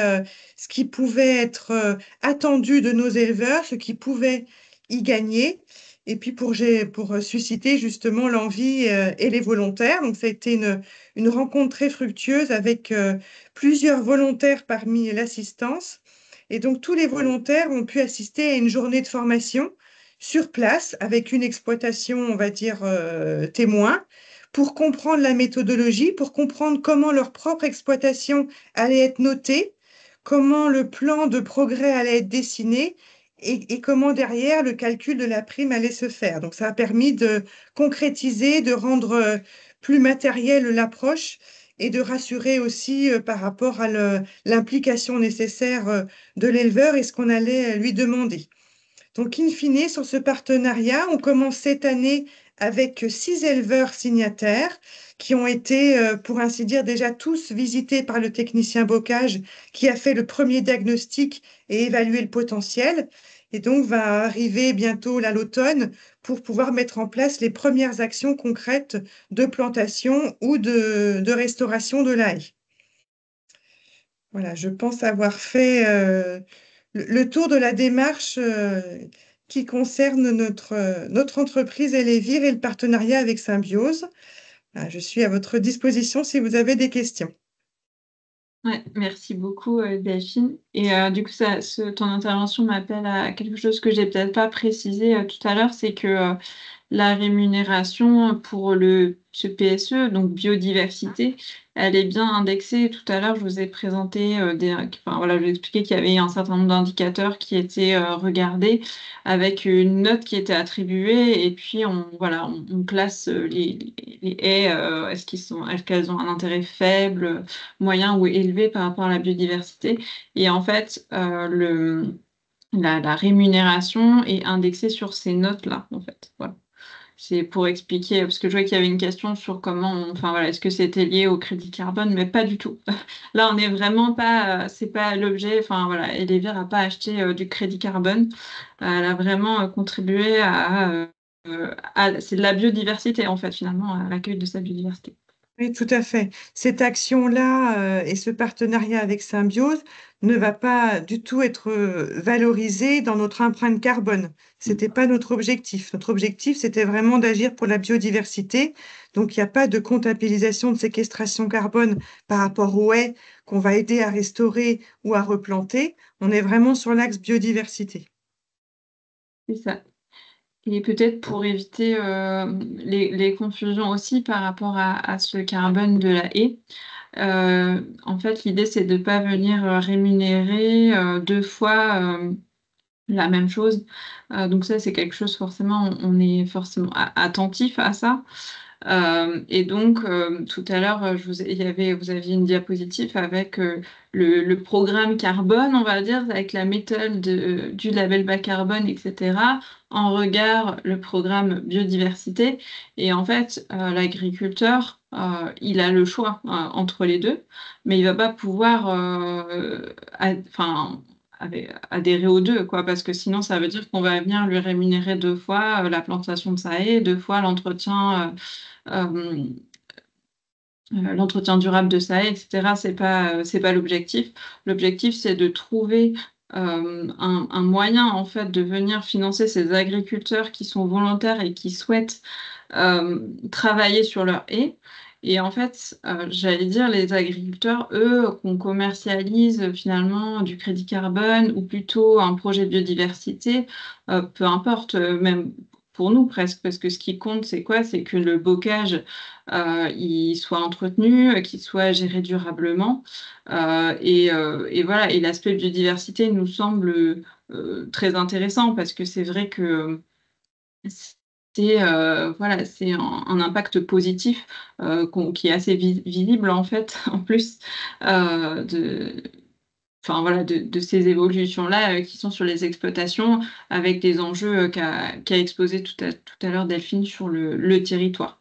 Speaker 3: ce qui pouvait être attendu de nos éleveurs, ce qui pouvait y gagner, et puis pour susciter justement l'envie et les volontaires. Donc ça a été une rencontre très fructueuse avec plusieurs volontaires parmi l'assistance. Et donc tous les volontaires ont pu assister à une journée de formation sur place avec une exploitation, on va dire, témoin pour comprendre la méthodologie, pour comprendre comment leur propre exploitation allait être notée, comment le plan de progrès allait être dessiné et comment derrière le calcul de la prime allait se faire. Donc ça a permis de concrétiser, de rendre plus matérielle l'approche et de rassurer aussi par rapport à l'implication nécessaire de l'éleveur et ce qu'on allait lui demander. Donc, in fine, sur ce partenariat, on commence cette année avec 6 éleveurs signataires qui ont été, pour ainsi dire, déjà tous visités par le technicien bocage qui a fait le premier diagnostic et évalué le potentiel. Et donc, va arriver bientôt l'automne pour pouvoir mettre en place les premières actions concrètes de plantation ou de restauration de l'ail. Voilà, je pense avoir fait le tour de la démarche qui concerne notre entreprise Elévir et le partenariat avec Symbiose. Voilà, je suis à votre disposition si vous avez des questions.
Speaker 2: Ouais, merci beaucoup, Delphine. Et du coup, ton intervention m'appelle à quelque chose que j'ai peut-être pas précisé tout à l'heure, c'est que la rémunération pour ce PSE, donc biodiversité, elle est bien indexée. Tout à l'heure, je vous ai présenté enfin, voilà, je vous ai expliqué qu'il y avait un certain nombre d'indicateurs qui étaient regardés avec une note qui était attribuée et puis on classe les haies, est-ce qu'elles ont un intérêt faible, moyen ou élevé par rapport à la biodiversité. Et en fait, la rémunération est indexée sur ces notes-là, en fait. Voilà. C'est pour expliquer, parce que je vois qu'il y avait une question sur enfin voilà, est-ce que c'était lié au crédit carbone, mais pas du tout. Là, on n'est vraiment pas, c'est pas l'objet, enfin voilà, Elévir n'a pas acheté du crédit carbone. Elle a vraiment contribué c'est de la biodiversité en fait, finalement, à l'accueil de sa biodiversité.
Speaker 3: Oui, tout à fait. Cette action-là, et ce partenariat avec Symbiose ne va pas du tout être valorisé dans notre empreinte carbone. C'était pas notre objectif. Notre objectif, c'était vraiment d'agir pour la biodiversité. Donc, il n'y a pas de comptabilisation de séquestration carbone par rapport aux haies qu'on va aider à restaurer ou à replanter. On est vraiment sur l'axe biodiversité.
Speaker 2: C'est ça. Et peut-être pour éviter les confusions aussi par rapport à ce carbone de la haie, en fait, l'idée, c'est de ne pas venir rémunérer deux fois la même chose. Donc ça, c'est quelque chose, forcément, on est forcément attentif à ça. Et donc, tout à l'heure, vous aviez une diapositive avec le programme carbone, on va dire, avec la méthode du label bas carbone, etc. En regard, le programme biodiversité. Et en fait, l'agriculteur, il a le choix entre les deux, mais il va pas pouvoir enfin, adhérer aux deux, quoi, parce que sinon, ça veut dire qu'on va venir lui rémunérer deux fois la plantation de sa haie, deux fois euh, l'entretien durable de sa haie, etc. C'est pas l'objectif. L'objectif, c'est de trouver un moyen, en fait, de venir financer ces agriculteurs qui sont volontaires et qui souhaitent travailler sur leur haie. Et en fait, j'allais dire, les agriculteurs, eux, qu'on commercialise finalement du crédit carbone ou plutôt un projet de biodiversité, peu importe, même pour nous presque, parce que ce qui compte, c'est quoi? C'est que le bocage, il soit entretenu, qu'il soit géré durablement. Et voilà, et l'aspect biodiversité nous semble très intéressant parce que c'est vrai que voilà, c'est un impact positif qui est assez visible en fait, en plus enfin, voilà, de ces évolutions-là qui sont sur les exploitations avec des enjeux qu'a exposé tout à l'heure Delphine sur le territoire.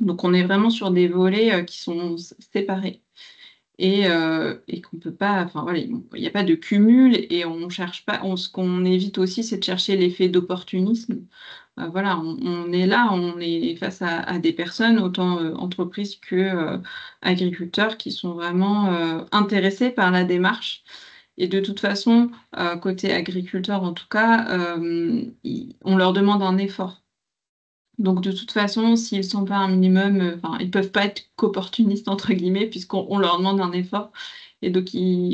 Speaker 2: Donc on est vraiment sur des volets qui sont séparés et qu'on peut pas, enfin voilà, il n'y a pas de cumul et on cherche pas, ce qu'on évite aussi, c'est de chercher l'effet d'opportunisme. Voilà, on est là, on est face à des personnes, autant entreprises que agriculteurs, qui sont vraiment intéressés par la démarche. Et de toute façon, côté agriculteur en tout cas, on leur demande un effort. Donc de toute façon, s'ils sont pas un minimum, enfin, ils peuvent pas être qu'opportunistes entre guillemets, puisqu'on leur demande un effort. Et donc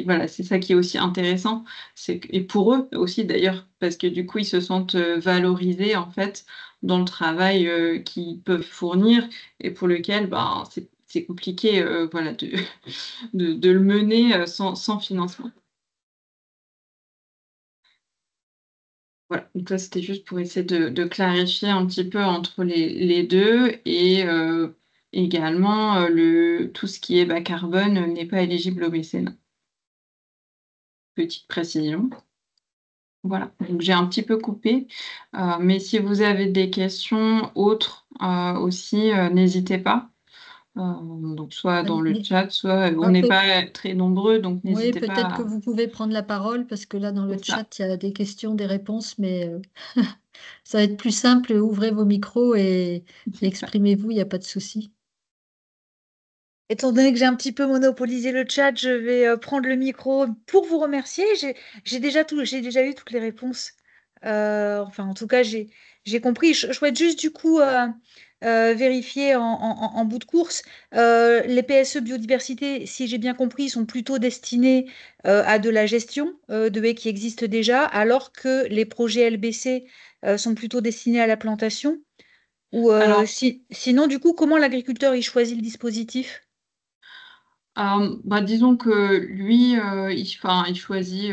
Speaker 2: voilà, c'est ça qui est aussi intéressant. Et pour eux aussi d'ailleurs, parce que du coup, ils se sentent valorisés en fait dans le travail qu'ils peuvent fournir et pour lequel ben, c'est compliqué voilà, de le mener sans financement. Voilà, donc ça c'était juste pour essayer de clarifier un petit peu entre les deux et également tout ce qui est bas carbone n'est pas éligible au mécénat. Petite précision. Voilà, donc j'ai un petit peu coupé, mais si vous avez des questions autres aussi, n'hésitez pas. Donc soit dans le chat, soit on n'est
Speaker 1: Après,
Speaker 2: pas très nombreux, donc
Speaker 1: oui,
Speaker 2: n'hésitez pas
Speaker 1: peut-être que vous pouvez prendre la parole parce que là, dans le
Speaker 2: c'est ça.
Speaker 1: chat, il y a des questions, des réponses, mais ça va être plus simple. Ouvrez vos micros et
Speaker 2: C'est ça.
Speaker 1: exprimez-vous, il n'y a pas de souci.
Speaker 4: Étant donné que j'ai un petit peu monopolisé le chat, je vais prendre le micro pour vous remercier. J'ai déjà eu toutes les réponses. Enfin, en tout cas, j'ai compris. Je souhaite juste du coup vérifier en bout de course. Les PSE biodiversité, si j'ai bien compris, sont plutôt destinés à de la gestion de haies qui existent déjà, alors que les projets LBC sont plutôt destinés à la plantation. Ou
Speaker 2: Alors,
Speaker 4: sinon, du coup, comment l'agriculteur il choisit le dispositif?
Speaker 2: bah, disons que lui, enfin, il choisit.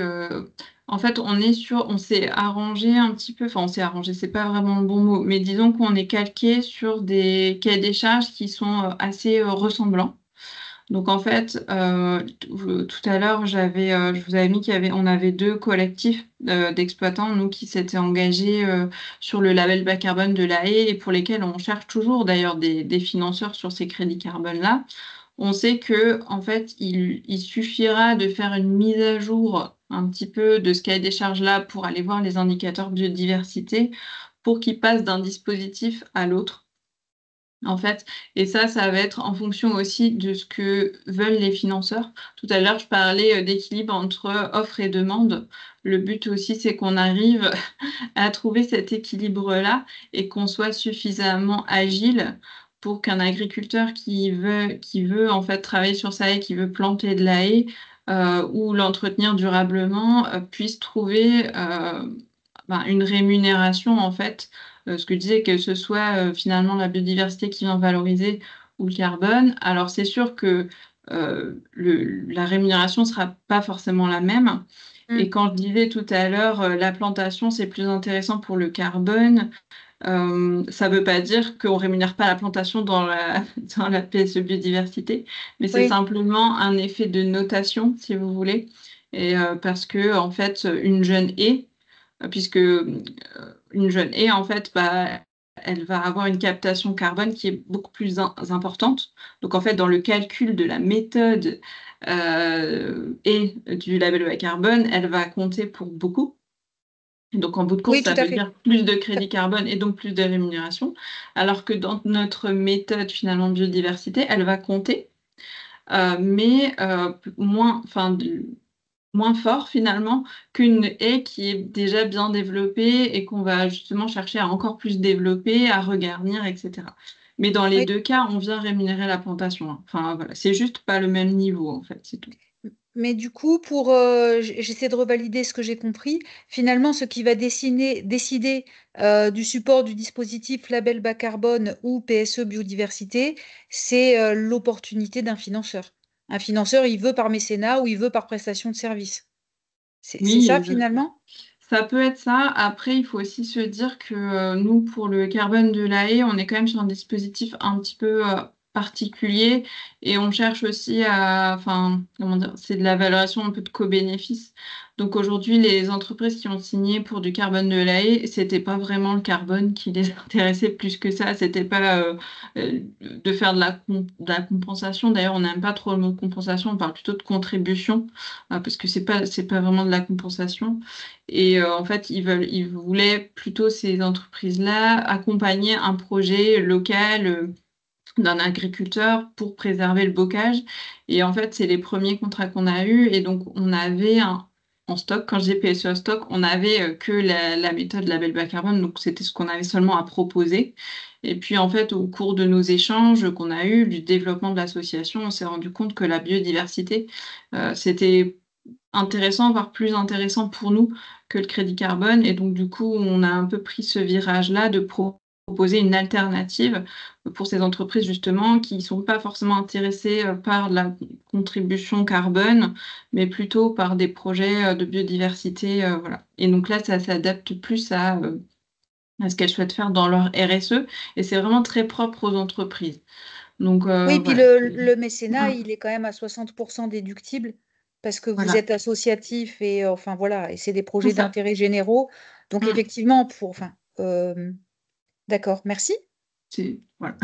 Speaker 2: En fait, on s'est arrangé un petit peu. Enfin, on s'est arrangé, c'est pas vraiment le bon mot, mais disons qu'on est calqué sur des cahiers des charges qui sont assez ressemblants. Donc en fait, tout à l'heure, je vous avais mis on avait deux collectifs d'exploitants, nous, qui s'étaient engagés sur le label bas carbone de la haie et pour lesquels on cherche toujours d'ailleurs des financeurs sur ces crédits carbone-là. On sait que en fait, il suffira de faire une mise à jour un petit peu de ce cahier des charges-là pour aller voir les indicateurs biodiversité pour qu'ils passent d'un dispositif à l'autre. en fait. Et ça va être en fonction aussi de ce que veulent les financeurs. Tout à l'heure, je parlais d'équilibre entre offre et demande. Le but aussi, c'est qu'on arrive à trouver cet équilibre-là et qu'on soit suffisamment agile pour qu'un agriculteur qui veut en fait travailler sur sa haie, qui veut planter de la haie ou l'entretenir durablement, puisse trouver une rémunération en fait. Ce que je disais, que ce soit finalement la biodiversité qui vient valoriser ou le carbone. Alors c'est sûr que la rémunération ne sera pas forcément la même. Et quand je disais tout à l'heure, la plantation, c'est plus intéressant pour le carbone, ça ne veut pas dire qu'on ne rémunère pas la plantation dans dans la PSE biodiversité, mais c'est
Speaker 4: Oui,
Speaker 2: simplement un effet de notation, si vous voulez. Et parce que, en fait, une jeune haie, puisque une jeune haie, en fait, elle va avoir une captation carbone qui est beaucoup plus importante. Donc, en fait, dans le calcul de la méthode et du label bas carbone, elle va compter pour beaucoup. Et donc, en bout de course,
Speaker 4: oui, tout
Speaker 2: ça
Speaker 4: à
Speaker 2: veut
Speaker 4: fait.
Speaker 2: dire plus de crédit carbone et donc plus de rémunération. Alors que dans notre méthode, finalement, biodiversité, elle va compter, mais moins fort finalement qu'une haie qui est déjà bien développée et qu'on va justement chercher à encore plus développer, à regarnir, etc. Mais dans les
Speaker 4: Oui.
Speaker 2: deux cas, on vient rémunérer la plantation, hein. Enfin voilà, c'est juste pas le même niveau en fait, c'est tout.
Speaker 4: Mais du coup, j'essaie de revalider ce que j'ai compris. Finalement, ce qui va décider du support du dispositif label bas carbone ou PSE biodiversité, c'est l'opportunité d'un financeur. Un financeur, il veut par mécénat ou il veut par prestation de service. C'est
Speaker 2: Oui,
Speaker 4: ça finalement?
Speaker 2: ça peut être ça. Après, il faut aussi se dire que nous, pour le carbone de la haie, on est quand même sur un dispositif un petit peu particulier et on cherche aussi enfin, comment dire, c'est de la valorisation un peu de co-bénéfice. Donc aujourd'hui, les entreprises qui ont signé pour du carbone de la haie, c'était pas vraiment le carbone qui les intéressait plus que ça. C'était pas de faire de la compensation. D'ailleurs, on n'aime pas trop le mot compensation. On parle plutôt de contribution parce que c'est pas vraiment de la compensation. Et en fait, ils voulaient plutôt ces entreprises-là accompagner un projet local d'un agriculteur pour préserver le bocage. Et en fait, c'est les premiers contrats qu'on a eus. Et donc, on avait en stock, quand j'ai PSE en stock, on avait que la méthode label bas carbone. Donc, c'était ce qu'on avait seulement à proposer. Et puis, en fait, au cours de nos échanges qu'on a eus, du développement de l'association, on s'est rendu compte que la biodiversité, c'était intéressant, voire plus intéressant pour nous que le crédit carbone. Et donc, du coup, on a un peu pris ce virage-là de proposer une alternative pour ces entreprises, justement, qui ne sont pas forcément intéressées par la contribution carbone, mais plutôt par des projets de biodiversité. Voilà. Et donc là, ça s'adapte plus à ce qu'elles souhaitent faire dans leur RSE. Et c'est vraiment très propre aux entreprises. Donc,
Speaker 4: Oui, puis
Speaker 2: voilà.
Speaker 4: le mécénat, il est quand même à 60% déductible parce que vous
Speaker 2: Voilà,
Speaker 4: êtes associatif et enfin voilà, et c'est des
Speaker 2: c'est
Speaker 4: projets
Speaker 2: ça.
Speaker 4: d'intérêt généraux. Donc
Speaker 2: Mm.
Speaker 4: effectivement, d'accord, merci.
Speaker 2: Voilà.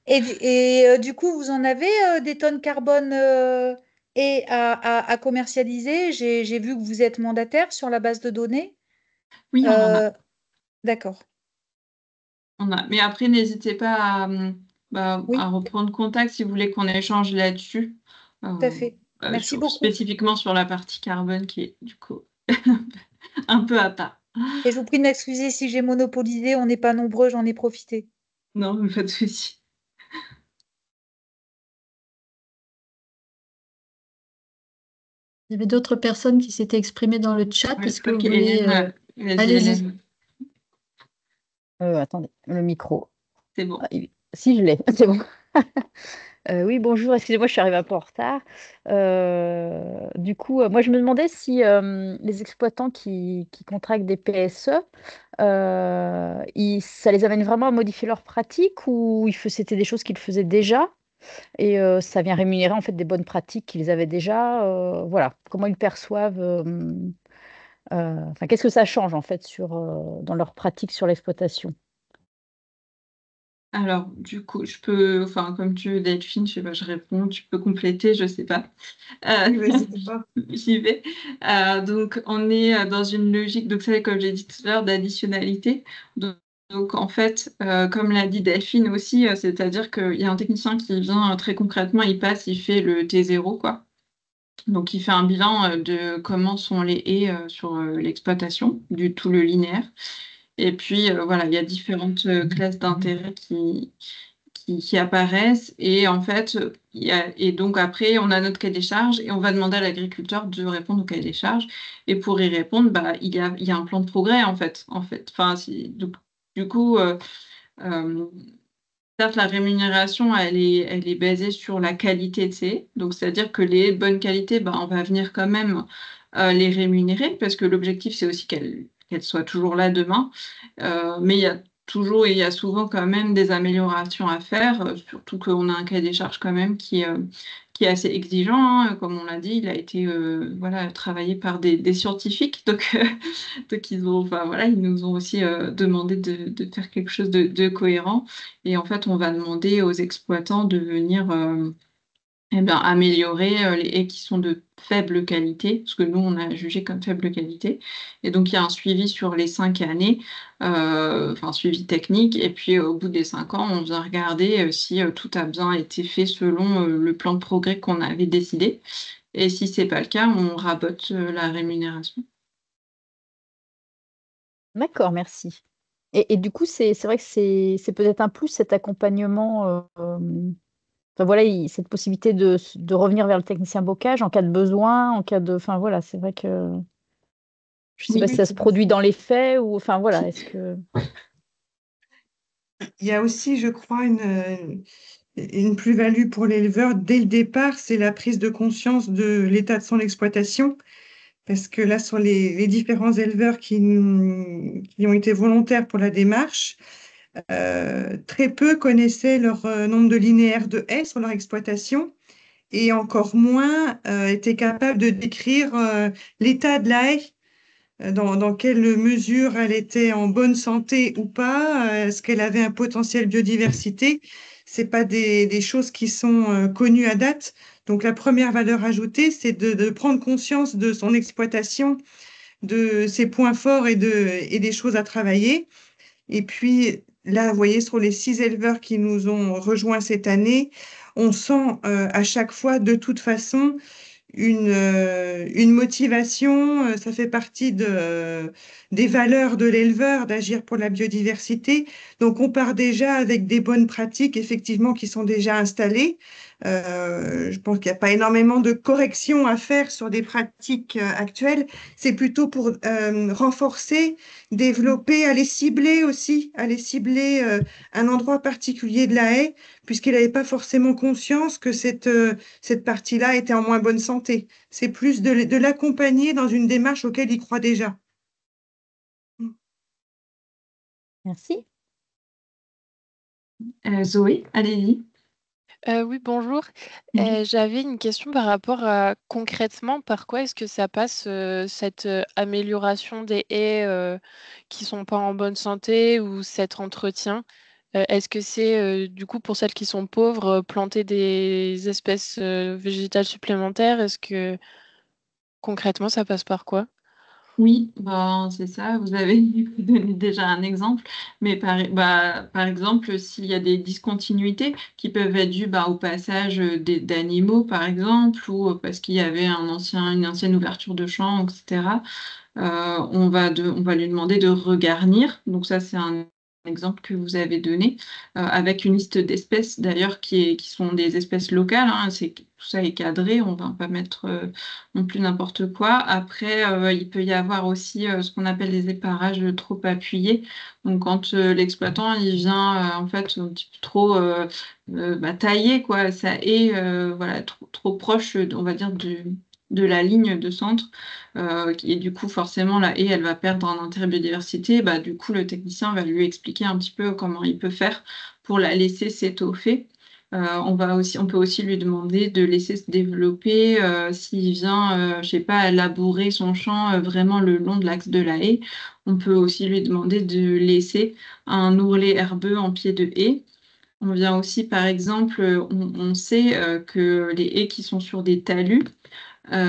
Speaker 4: Et du coup, vous en avez des tonnes carbone et à commercialiser. J'ai vu que vous êtes mandataire sur la base de données.
Speaker 2: Oui, on en a.
Speaker 4: Euh, d'accord,
Speaker 2: Mais après, n'hésitez pas
Speaker 4: oui,
Speaker 2: à reprendre contact si vous voulez qu'on échange là-dessus,
Speaker 4: tout à
Speaker 2: euh,
Speaker 4: fait. Merci beaucoup.
Speaker 2: spécifiquement sur la partie carbone qui est du coup un peu à part.
Speaker 4: Et je vous prie de m'excuser si j'ai monopolisé, on n'est pas nombreux, j'en ai profité.
Speaker 2: Non, mais pas de souci.
Speaker 1: Il y avait d'autres personnes qui s'étaient exprimées dans le chat.
Speaker 2: Ouais, je
Speaker 1: Est-ce que
Speaker 2: crois
Speaker 1: vous voulez...
Speaker 2: qu'Hélène, vas-y,
Speaker 1: Allez-y.
Speaker 2: Hélène,
Speaker 5: Attendez, le micro.
Speaker 2: c'est bon.
Speaker 5: Ah, si, je l'ai, c'est bon. Oui, bonjour, excusez-moi, je suis arrivée un peu en retard. Du coup, moi, je me demandais si les exploitants qui contractent des PSE, ça les amène vraiment à modifier leurs pratiques ou c'était des choses qu'ils faisaient déjà et ça vient rémunérer en fait des bonnes pratiques qu'ils avaient déjà. Voilà, comment ils perçoivent, enfin, qu'est-ce que ça change en fait dans leur pratique sur l'exploitation?
Speaker 2: Alors, du coup, enfin, comme tu veux, Delphine, je sais pas, je réponds, tu peux compléter, je sais pas.
Speaker 3: N'hésitez pas.
Speaker 2: J'y vais. Donc, on est dans une logique, donc c'est comme j'ai dit tout à l'heure, d'additionnalité. Donc, Donc, en fait, comme l'a dit Delphine aussi, c'est-à-dire qu'il y a un technicien qui vient très concrètement, il passe, il fait le T0, quoi. Donc, il fait un bilan de comment sont les haies sur l'exploitation, du tout le linéaire. Et puis, voilà, il y a différentes classes d'intérêt qui apparaissent. Et en fait, et donc après, on a notre cahier des charges et on va demander à l'agriculteur de répondre au cahier des charges. Et pour y répondre, bah, il y a un plan de progrès, en fait. Enfin, donc, du coup, euh, certes, la rémunération, elle est basée sur la qualité de ces. Donc, c'est-à-dire que les bonnes qualités, bah, on va venir quand même les rémunérer parce que l'objectif, c'est aussi qu'elles soient toujours là demain. Mais il y a souvent quand même des améliorations à faire, surtout qu'on a un cahier des charges quand même qui est assez exigeant, hein. Comme on l'a dit, il a été voilà, travaillé par des scientifiques. Donc enfin, voilà, ils nous ont aussi demandé de faire quelque chose de cohérent. Et en fait, on va demander aux exploitants de venir eh bien, améliorer les haies qui sont de faible qualité, parce que nous, on a jugé comme faible qualité. Et donc, il y a un suivi sur les 5 années, enfin, suivi technique. Et puis, au bout des 5 ans, on vient regarder si tout a bien été fait selon le plan de progrès qu'on avait décidé. Et si c'est pas le cas, on rabote la rémunération.
Speaker 5: D'accord, merci. Et du coup, c'est vrai que c'est peut-être un plus cet accompagnement. Enfin, voilà, cette possibilité de revenir vers le technicien bocage en cas de besoin, en cas de. Enfin voilà, c'est vrai que je sais
Speaker 2: Oui,
Speaker 5: pas si
Speaker 3: Oui,
Speaker 5: ça se
Speaker 3: tout à
Speaker 5: produit
Speaker 3: fait.
Speaker 5: dans les faits ou. Enfin voilà, est-ce que.
Speaker 3: Il y a aussi, je crois, une plus-value pour l'éleveur dès le départ, c'est la prise de conscience de l'état de son exploitation. Parce que là, sur les différents éleveurs qui ont été volontaires pour la démarche, très peu connaissaient leur nombre de linéaires de haies sur leur exploitation et encore moins étaient capables de décrire l'état de la haie, dans quelle mesure elle était en bonne santé ou pas, est-ce qu'elle avait un potentiel biodiversité. C'est pas des choses qui sont connues à date. Donc la première valeur ajoutée, c'est de prendre conscience de son exploitation, de ses points forts et des choses à travailler. Et puis là, vous voyez, sur les 6 éleveurs qui nous ont rejoints cette année, on sent à chaque fois, de toute façon, une motivation. Ça fait partie des valeurs de l'éleveur d'agir pour la biodiversité. Donc, on part déjà avec des bonnes pratiques, effectivement, qui sont déjà installées. Je pense qu'il n'y a pas énormément de corrections à faire sur des pratiques actuelles. C'est plutôt pour renforcer, développer, aller cibler aussi, aller cibler un endroit particulier de la haie, puisqu'il n'avait pas forcément conscience que cette partie-là était en moins bonne santé. C'est plus de l'accompagner dans une démarche auquel il croit déjà.
Speaker 5: Merci.
Speaker 2: Zoé, allez-y.
Speaker 6: Oui, bonjour.
Speaker 2: Oui.
Speaker 6: J'avais une question par rapport à concrètement, par quoi est-ce que ça passe cette amélioration des haies qui sont pas en bonne santé ou cet entretien? Est-ce que c'est du coup pour celles qui sont pauvres, planter des espèces végétales supplémentaires? Est-ce que concrètement ça passe par quoi?
Speaker 2: Oui, ben, c'est ça, vous avez donné déjà un exemple, mais par exemple, s'il y a des discontinuités qui peuvent être dues au passage d'animaux, par exemple, ou parce qu'il y avait une ancienne ouverture de champ, etc., on va lui demander de regarnir. Donc ça, c'est un exemple que vous avez donné, avec une liste d'espèces d'ailleurs qui sont des espèces locales, hein. Tout ça est cadré, on ne va pas mettre non plus n'importe quoi. Après, il peut y avoir aussi ce qu'on appelle des éparages trop appuyés. Donc quand l'exploitant il vient en fait un petit peu trop tailler quoi, ça est voilà, trop proche, on va dire, de la ligne de centre. Et du coup, forcément, la haie, elle va perdre en intérêt biodiversité. Bah, du coup, le technicien va lui expliquer un petit peu comment il peut faire pour la laisser s'étoffer. On peut aussi lui demander de laisser se développer s'il vient, je sais pas, labourer son champ vraiment le long de l'axe de la haie. On peut aussi lui demander de laisser un ourlet herbeux en pied de haie. On vient aussi, par exemple, on sait que les haies qui sont sur des talus,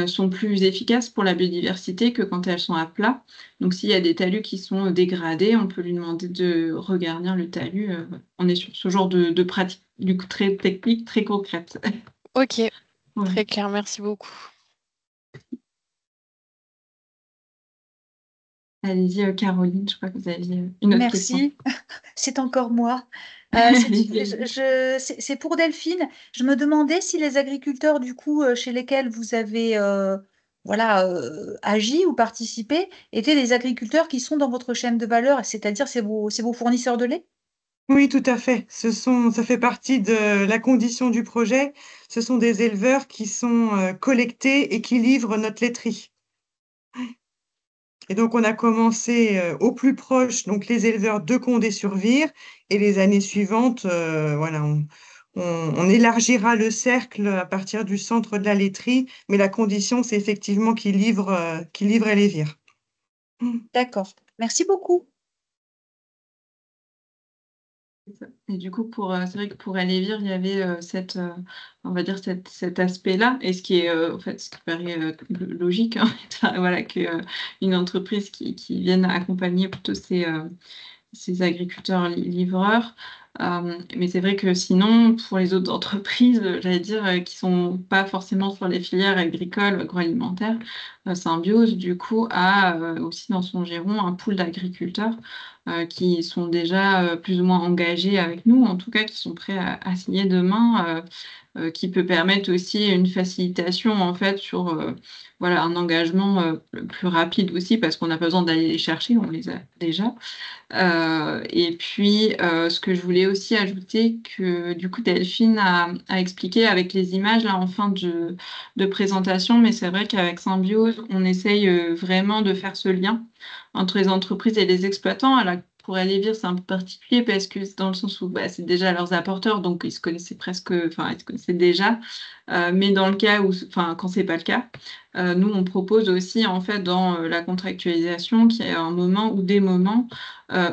Speaker 2: sont plus efficaces pour la biodiversité que quand elles sont à plat. Donc s'il y a des talus qui sont dégradés, on peut lui demander de regarnir le talus. On est sur ce genre de pratique du coup, très technique, très concrète.
Speaker 6: Ok,
Speaker 2: Voilà.
Speaker 6: très clair, merci beaucoup.
Speaker 2: Allez-y, Caroline, je crois que vous aviez une autre question.
Speaker 4: Merci, c'est encore moi. C'est pour Delphine. Je me demandais si les agriculteurs, du coup, chez lesquels vous avez voilà, agi ou participé, étaient des agriculteurs qui sont dans votre chaîne de valeur, c'est-à-dire c'est vos fournisseurs de lait?
Speaker 3: Oui, tout à fait. Ça fait partie de la condition du projet. Ce sont des éleveurs qui sont collectés et qui livrent notre laiterie. Et donc, on a commencé au plus proche, donc les éleveurs de Condé-sur-Vire, et les années suivantes, voilà, on élargira le cercle à partir du centre de la laiterie, mais la condition, c'est effectivement qu'ils livrent à Lévire.
Speaker 4: D'accord. Merci beaucoup.
Speaker 2: Et du coup, c'est vrai que pour Alévir, il y avait on va dire cet aspect-là, et ce qui est, en fait, ce qui paraît logique, hein, voilà, une entreprise qui vienne accompagner plutôt ces agriculteurs livreurs. Mais c'est vrai que sinon, pour les autres entreprises, j'allais dire, qui sont pas forcément sur les filières agricoles, agroalimentaires, Symbiose, du coup, a aussi dans son giron un pool d'agriculteurs qui sont déjà plus ou moins engagés avec nous, en tout cas qui sont prêts à signer demain, qui peut permettre aussi une facilitation en fait sur voilà, un engagement plus rapide aussi, parce qu'on n'a pas besoin d'aller les chercher, on les a déjà. Et puis, ce que je voulais aussi ajouter, que du coup Delphine a expliqué avec les images là en fin de présentation, mais c'est vrai qu'avec Symbiose, on essaye vraiment de faire ce lien entre les entreprises et les exploitants. Alors, pour Alévir, c'est un peu particulier parce que c'est dans le sens où bah, c'est déjà leurs apporteurs, donc ils se connaissaient presque, enfin ils se connaissaient déjà. Mais dans le cas où, enfin quand c'est pas le cas, nous on propose aussi en fait dans la contractualisation qu'il y a un moment ou des moments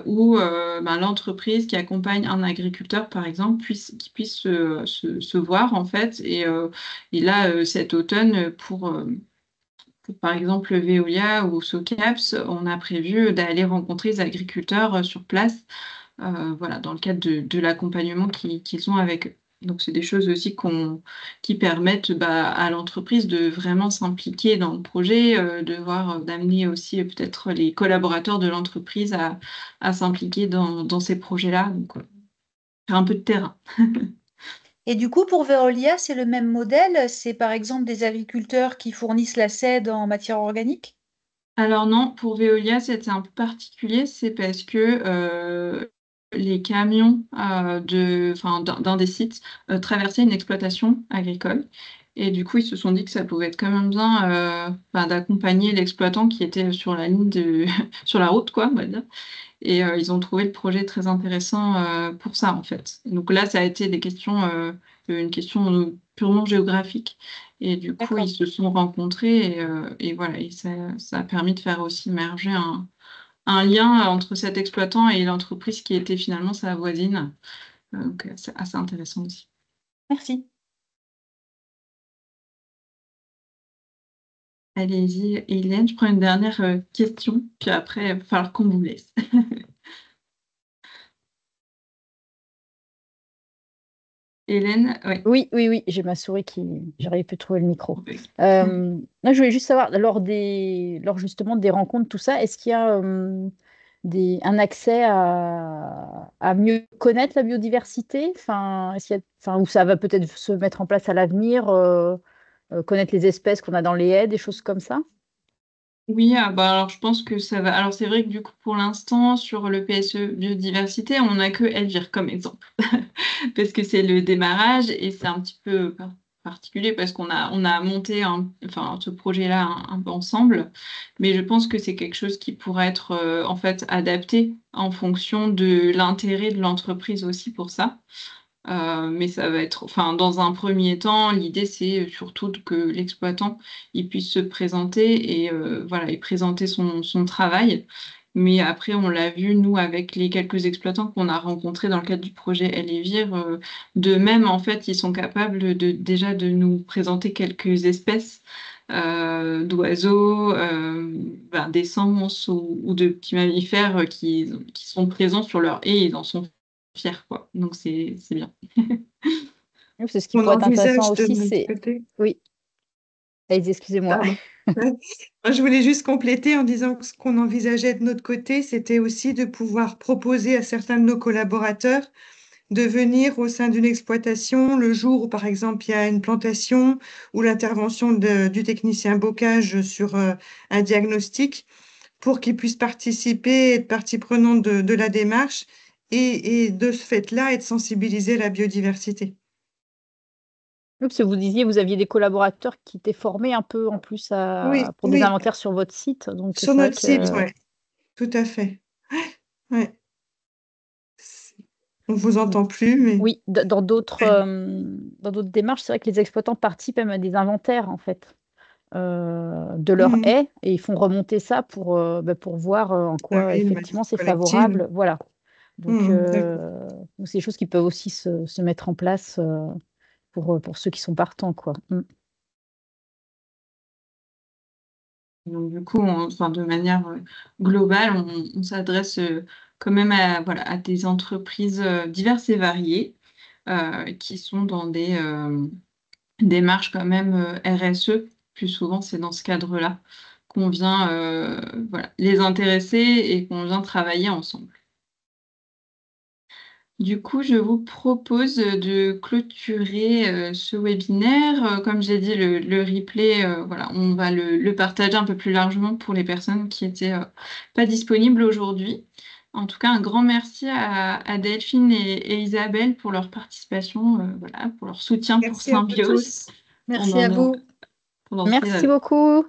Speaker 2: où ben, l'entreprise qui accompagne un agriculteur, par exemple, qui puisse se voir, en fait. Et là, cet automne, pour, par exemple, Veolia ou Socaps, on a prévu d'aller rencontrer les agriculteurs sur place, voilà, dans le cadre de l'accompagnement qu'ils ont avec eux. Donc, c'est des choses aussi qui permettent bah, à l'entreprise de vraiment s'impliquer dans le projet, d'amener aussi peut-être les collaborateurs de l'entreprise à s'impliquer dans ces projets-là. Donc, faire un peu de terrain.
Speaker 4: Et du coup, pour Veolia, c'est le même modèle? C'est par exemple des agriculteurs qui fournissent la sève en matière organique?
Speaker 2: Alors non, pour Veolia, c'était un peu particulier, c'est parce que les camions d'un des sites traversaient une exploitation agricole. Et du coup, ils se sont dit que ça pouvait être quand même bien d'accompagner l'exploitant qui était sur la ligne sur la route, quoi, on va dire. Et ils ont trouvé le projet très intéressant pour ça, en fait. Et donc là, ça a été une question purement géographique. Et du coup, ils
Speaker 4: D'accord.
Speaker 2: se sont rencontrés et voilà, et ça a permis de faire aussi émerger un lien entre cet exploitant et l'entreprise qui était finalement sa voisine. Donc, c'est assez intéressant aussi.
Speaker 4: Merci.
Speaker 2: Allez-y, Hélène, je prends une dernière question, puis après, il va falloir qu'on vous laisse. Hélène, ouais.
Speaker 5: Oui, j'ai ma souris qui... J'arrive plus à trouver le micro. Là, je voulais juste savoir, lors justement des rencontres, tout ça, est-ce qu'il y a un accès à mieux connaître la biodiversité? Enfin, ou ça va peut-être se mettre en place à l'avenir, connaître les espèces qu'on a dans les haies, des choses comme ça?
Speaker 2: Oui, bah alors je pense que ça va. Alors c'est vrai que du coup pour l'instant sur le PSE biodiversité, on n'a que Elvire comme exemple parce que c'est le démarrage et c'est un petit peu particulier parce qu'on a monté ce projet-là un peu ensemble, mais je pense que c'est quelque chose qui pourrait être en fait adapté en fonction de l'intérêt de l'entreprise aussi pour ça. Mais ça va être, enfin, dans un premier temps, l'idée c'est surtout que l'exploitant il puisse se présenter et voilà, et présenter son travail. Mais après, on l'a vu, nous, avec les quelques exploitants qu'on a rencontrés dans le cadre du projet Elévir, de même, en fait, ils sont capables déjà de nous présenter quelques espèces d'oiseaux, d'essence ou de petits mammifères qui sont présents sur leur haie et ils en sont fiers, quoi. Donc c'est bien.
Speaker 5: Oui, c'est ce qui
Speaker 3: On
Speaker 5: pourrait être intéressant
Speaker 3: envisage de
Speaker 5: aussi,
Speaker 3: notre
Speaker 5: c'est...
Speaker 3: côté.
Speaker 5: Oui, allez-y, excusez-moi.
Speaker 3: Pardon. Ouais. Moi, je voulais juste compléter en disant que ce qu'on envisageait de notre côté, c'était aussi de pouvoir proposer à certains de nos collaborateurs de venir au sein d'une exploitation le jour où, par exemple, il y a une plantation ou l'intervention du technicien bocage sur un diagnostic pour qu'ils puissent participer, être partie prenante de la démarche et de ce fait-là, être sensibilisés à la biodiversité.
Speaker 5: Oui, parce que vous disiez, vous aviez des collaborateurs qui étaient formés un peu en plus
Speaker 3: Oui,
Speaker 5: pour des
Speaker 3: oui,
Speaker 5: inventaires sur votre site. Donc
Speaker 3: sur
Speaker 5: c'est vrai
Speaker 3: notre site,
Speaker 5: que
Speaker 3: oui, tout à fait. Ouais. On vous entend plus, mais
Speaker 5: oui, dans d'autres démarches, c'est vrai que les exploitants participent même à des inventaires en fait de leurs
Speaker 3: Mhm.
Speaker 5: haies et ils font remonter ça pour voir en
Speaker 3: Ah
Speaker 5: quoi
Speaker 3: oui, de manière
Speaker 5: effectivement c'est
Speaker 3: collective.
Speaker 5: favorable. Voilà.
Speaker 3: D'accord.
Speaker 5: Donc c'est des choses qui peuvent aussi se mettre en place pour ceux qui sont partants, quoi.
Speaker 2: Donc, du coup, de manière globale, on s'adresse quand même à des entreprises diverses et variées qui sont dans des démarches quand même RSE. Plus souvent, c'est dans ce cadre-là qu'on vient les intéresser et qu'on vient travailler ensemble. Du coup, je vous propose de clôturer ce webinaire. Comme j'ai dit, le replay, on va le partager un peu plus largement pour les personnes qui étaient pas disponibles aujourd'hui. En tout cas, un grand merci à Delphine et Isabelle pour leur participation, pour leur soutien pour
Speaker 3: Merci à vous
Speaker 2: Symbiose
Speaker 3: tous.
Speaker 1: Merci à
Speaker 2: pendant,
Speaker 1: vous.
Speaker 2: pendant
Speaker 5: Merci beaucoup.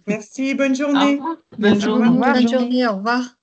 Speaker 3: Merci, bonne
Speaker 2: Au
Speaker 3: journée.
Speaker 2: revoir. Bonne
Speaker 1: Merci
Speaker 3: Au
Speaker 2: journée.
Speaker 3: revoir.
Speaker 1: beaucoup.
Speaker 5: Au revoir.
Speaker 1: Bonne journée. Au revoir.